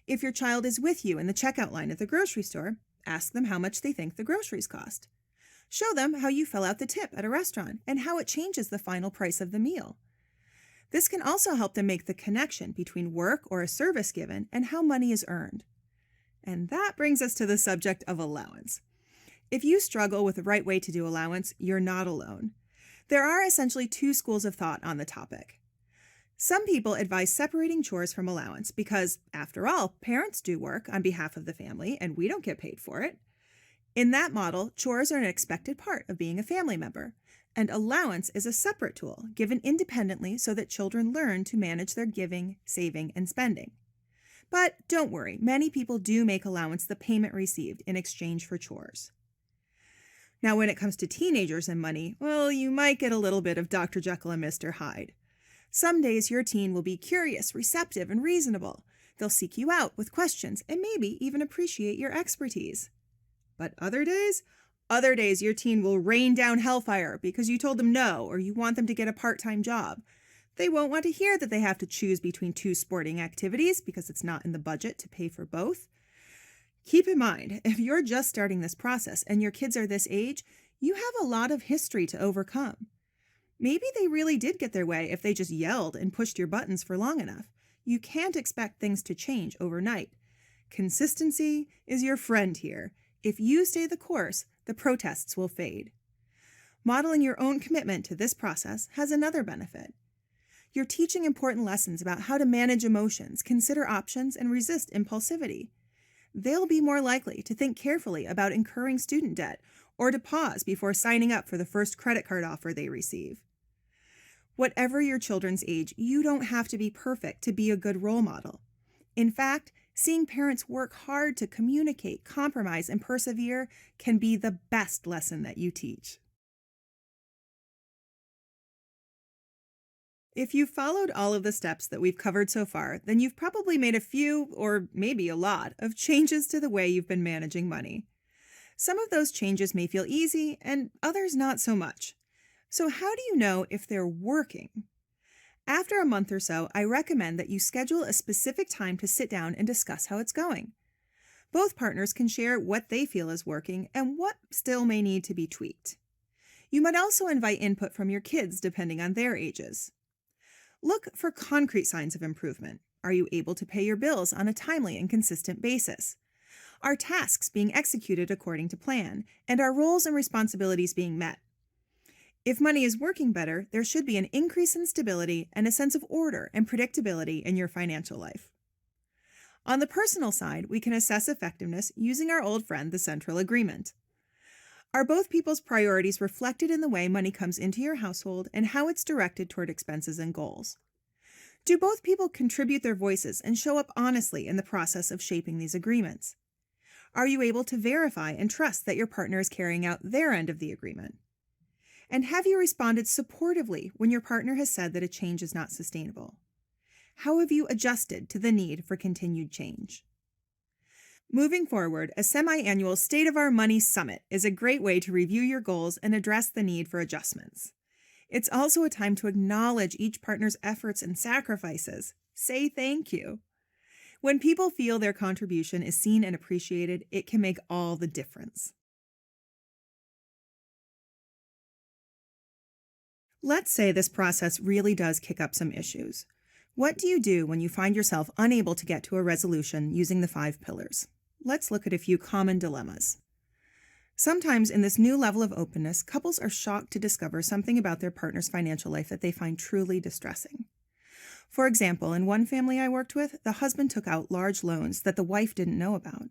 If your child is with you in the checkout line at the grocery store, ask them how much they think the groceries cost. Show them how you fill out the tip at a restaurant and how it changes the final price of the meal. This can also help them make the connection between work or a service given and how money is earned. And that brings us to the subject of allowance. If you struggle with the right way to do allowance, you're not alone. There are essentially two schools of thought on the topic. Some people advise separating chores from allowance because, after all, parents do work on behalf of the family and we don't get paid for it. In that model, chores are an expected part of being a family member, and allowance is a separate tool given independently so that children learn to manage their giving, saving, and spending. But don't worry, many people do make allowance the payment received in exchange for chores. Now, when it comes to teenagers and money, well, you might get a little bit of Dr. Jekyll and Mr. Hyde. Some days your teen will be curious, receptive, and reasonable. They'll seek you out with questions and maybe even appreciate your expertise. But other days your teen will rain down hellfire because you told them no or you want them to get a part-time job. They won't want to hear that they have to choose between 2 sporting activities because it's not in the budget to pay for both. Keep in mind, if you're just starting this process and your kids are this age, you have a lot of history to overcome. Maybe they really did get their way if they just yelled and pushed your buttons for long enough. You can't expect things to change overnight. Consistency is your friend here. If you stay the course, the protests will fade. Modeling your own commitment to this process has another benefit. You're teaching important lessons about how to manage emotions, consider options, and resist impulsivity. They'll be more likely to think carefully about incurring student debt or to pause before signing up for the first credit card offer they receive. Whatever your children's age, you don't have to be perfect to be a good role model. In fact, seeing parents work hard to communicate, compromise, and persevere can be the best lesson that you teach. If you've followed all of the steps that we've covered so far, then you've probably made a few, or maybe a lot, of changes to the way you've been managing money. Some of those changes may feel easy, and others not so much. So how do you know if they're working? After a month or so, I recommend that you schedule a specific time to sit down and discuss how it's going. Both partners can share what they feel is working and what still may need to be tweaked. You might also invite input from your kids depending on their ages. Look for concrete signs of improvement. Are you able to pay your bills on a timely and consistent basis? Are tasks being executed according to plan? And are roles and responsibilities being met? If money is working better, there should be an increase in stability and a sense of order and predictability in your financial life. On the personal side, we can assess effectiveness using our old friend, the central agreement. Are both people's priorities reflected in the way money comes into your household and how it's directed toward expenses and goals? Do both people contribute their voices and show up honestly in the process of shaping these agreements? Are you able to verify and trust that your partner is carrying out their end of the agreement? And have you responded supportively when your partner has said that a change is not sustainable? How have you adjusted to the need for continued change? Moving forward, a semi-annual State of Our Money Summit is a great way to review your goals and address the need for adjustments. It's also a time to acknowledge each partner's efforts and sacrifices. Say thank you. When people feel their contribution is seen and appreciated, it can make all the difference. Let's say this process really does kick up some issues. What do you do when you find yourself unable to get to a resolution using the 5 pillars? Let's look at a few common dilemmas. Sometimes in this new level of openness, couples are shocked to discover something about their partner's financial life that they find truly distressing. For example, in one family I worked with, the husband took out large loans that the wife didn't know about.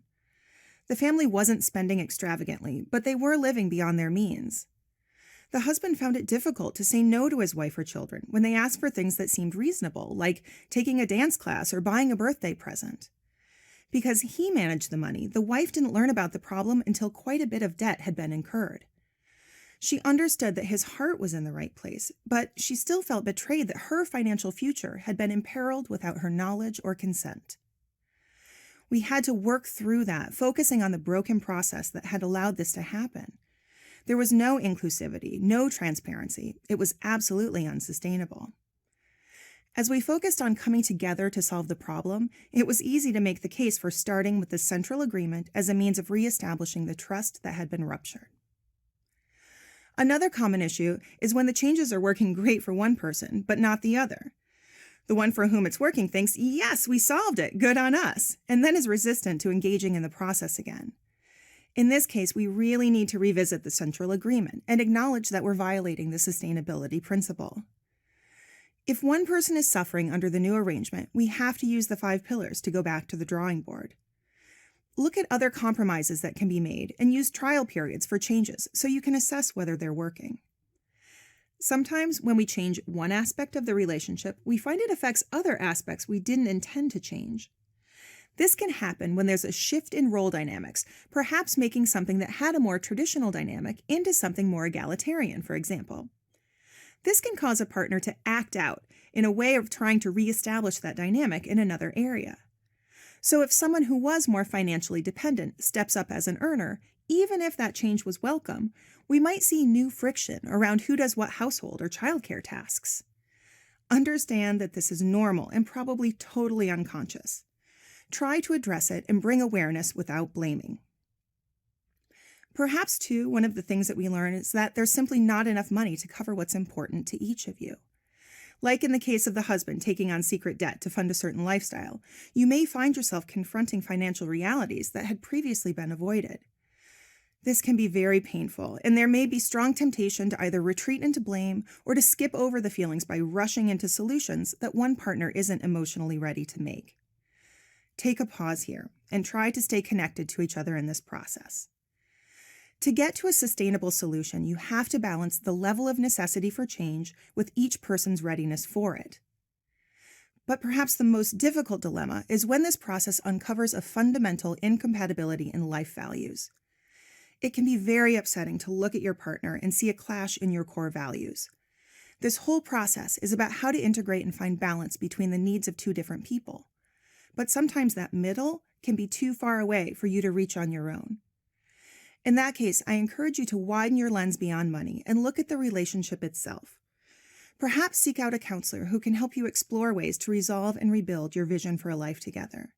The family wasn't spending extravagantly, but they were living beyond their means. The husband found it difficult to say no to his wife or children when they asked for things that seemed reasonable, like taking a dance class or buying a birthday present. Because he managed the money, the wife didn't learn about the problem until quite a bit of debt had been incurred. She understood that his heart was in the right place, but she still felt betrayed that her financial future had been imperiled without her knowledge or consent. We had to work through that, focusing on the broken process that had allowed this to happen. There was no inclusivity, no transparency. It was absolutely unsustainable. As we focused on coming together to solve the problem, it was easy to make the case for starting with the central agreement as a means of reestablishing the trust that had been ruptured. Another common issue is when the changes are working great for one person, but not the other. The one for whom it's working thinks, yes, we solved it, good on us, and then is resistant to engaging in the process again. In this case, we really need to revisit the central agreement and acknowledge that we're violating the sustainability principle. If one person is suffering under the new arrangement, we have to use the 5 pillars to go back to the drawing board. Look at other compromises that can be made and use trial periods for changes so you can assess whether they're working. Sometimes when we change one aspect of the relationship, we find it affects other aspects we didn't intend to change. This can happen when there's a shift in role dynamics, perhaps making something that had a more traditional dynamic into something more egalitarian, for example. This can cause a partner to act out in a way of trying to reestablish that dynamic in another area. So if someone who was more financially dependent steps up as an earner, even if that change was welcome, we might see new friction around who does what household or childcare tasks. Understand that this is normal and probably totally unconscious. Try to address it and bring awareness without blaming. Perhaps, too, one of the things that we learn is that there's simply not enough money to cover what's important to each of you. Like in the case of the husband taking on secret debt to fund a certain lifestyle, you may find yourself confronting financial realities that had previously been avoided. This can be very painful, and there may be strong temptation to either retreat into blame or to skip over the feelings by rushing into solutions that one partner isn't emotionally ready to make. Take a pause here and try to stay connected to each other in this process. To get to a sustainable solution, you have to balance the level of necessity for change with each person's readiness for it. But perhaps the most difficult dilemma is when this process uncovers a fundamental incompatibility in life values. It can be very upsetting to look at your partner and see a clash in your core values. This whole process is about how to integrate and find balance between the needs of two different people. But sometimes that middle can be too far away for you to reach on your own. In that case, I encourage you to widen your lens beyond money and look at the relationship itself. Perhaps seek out a counselor who can help you explore ways to resolve and rebuild your vision for a life together.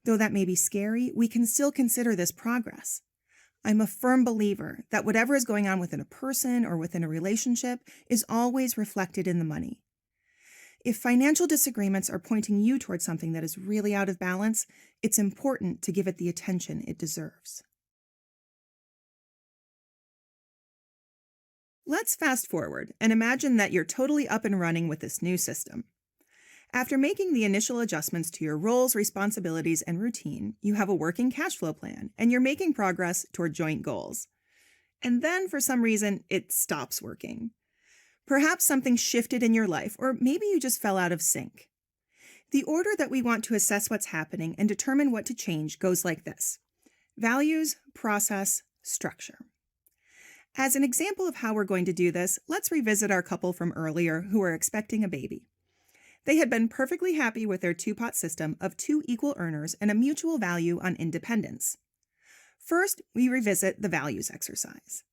Though that may be scary, we can still consider this progress. I'm a firm believer that whatever is going on within a person or within a relationship is always reflected in the money. If financial disagreements are pointing you towards something that is really out of balance, it's important to give it the attention it deserves. Let's fast forward and imagine that you're totally up and running with this new system. After making the initial adjustments to your roles, responsibilities, and routine, you have a working cash flow plan and you're making progress toward joint goals. And then, for some reason, it stops working. Perhaps something shifted in your life, or maybe you just fell out of sync. The order that we want to assess what's happening and determine what to change goes like this: values, process, structure. As an example of how we're going to do this, let's revisit our couple from earlier who are expecting a baby. They had been perfectly happy with their two-pot system of two equal earners and a mutual value on independence. First, we revisit the values exercise.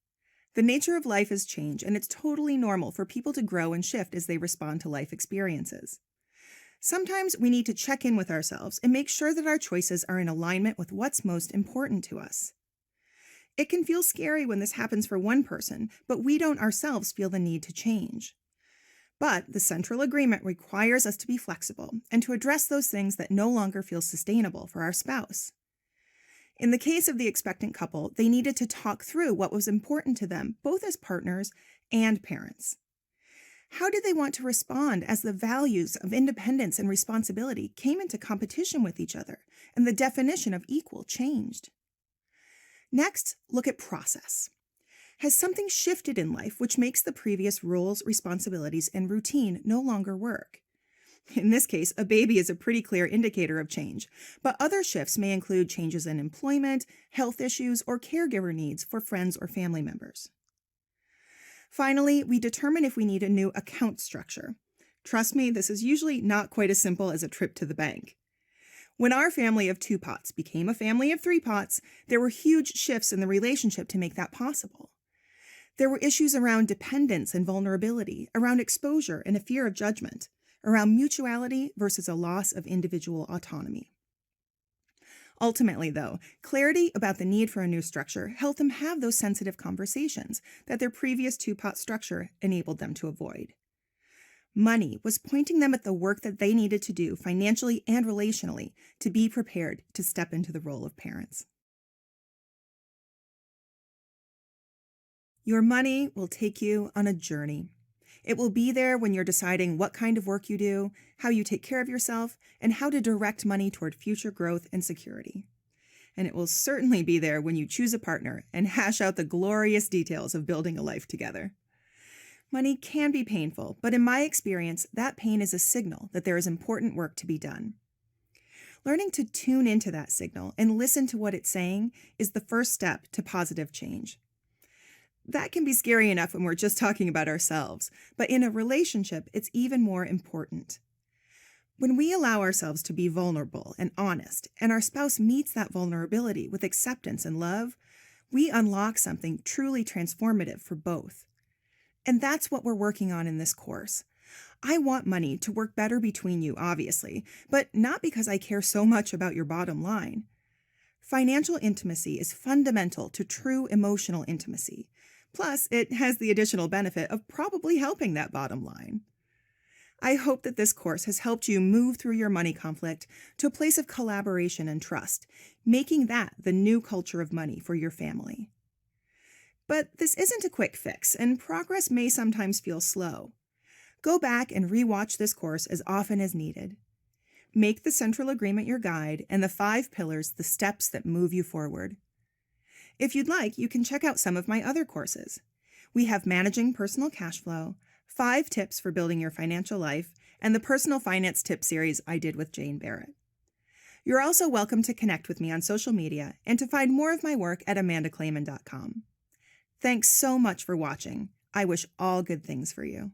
The nature of life has changed, and it's totally normal for people to grow and shift as they respond to life experiences. Sometimes we need to check in with ourselves and make sure that our choices are in alignment with what's most important to us. It can feel scary when this happens for one person, but we don't ourselves feel the need to change. But the central agreement requires us to be flexible and to address those things that no longer feel sustainable for our spouse. In the case of the expectant couple, they needed to talk through what was important to them, both as partners and parents. How did they want to respond as the values of independence and responsibility came into competition with each other and the definition of equal changed? Next, look at process. Has something shifted in life which makes the previous roles, responsibilities, and routine no longer work? In this case, a baby is a pretty clear indicator of change, but other shifts may include changes in employment, health issues, or caregiver needs for friends or family members. Finally, we determine if we need a new account structure. Trust me, this is usually not quite as simple as a trip to the bank. When our family of two pots became a family of three pots, there were huge shifts in the relationship to make that possible. There were issues around dependence and vulnerability, around exposure and a fear of judgment, around mutuality versus a loss of individual autonomy. Ultimately, though, clarity about the need for a new structure helped them have those sensitive conversations that their previous two-pot structure enabled them to avoid. Money was pointing them at the work that they needed to do financially and relationally to be prepared to step into the role of parents. Your money will take you on a journey. It will be there when you're deciding what kind of work you do, how you take care of yourself, and how to direct money toward future growth and security. And it will certainly be there when you choose a partner and hash out the glorious details of building a life together. Money can be painful, but in my experience, that pain is a signal that there is important work to be done. Learning to tune into that signal and listen to what it's saying is the first step to positive change. That can be scary enough when we're just talking about ourselves, but in a relationship, it's even more important. When we allow ourselves to be vulnerable and honest, and our spouse meets that vulnerability with acceptance and love, we unlock something truly transformative for both. And that's what we're working on in this course. I want money to work better between you, obviously, but not because I care so much about your bottom line. Financial intimacy is fundamental to true emotional intimacy. Plus, it has the additional benefit of probably helping that bottom line. I hope that this course has helped you move through your money conflict to a place of collaboration and trust, making that the new culture of money for your family. But this isn't a quick fix, and progress may sometimes feel slow. Go back and rewatch this course as often as needed. Make the central agreement your guide and the 5 pillars the steps that move you forward. If you'd like, you can check out some of my other courses. We have Managing Personal Cash Flow, 5 Tips for Building Your Financial Life, and the Personal Finance Tip series I did with Jane Barrett. You're also welcome to connect with me on social media and to find more of my work at amandaclayman.com. Thanks so much for watching. I wish all good things for you.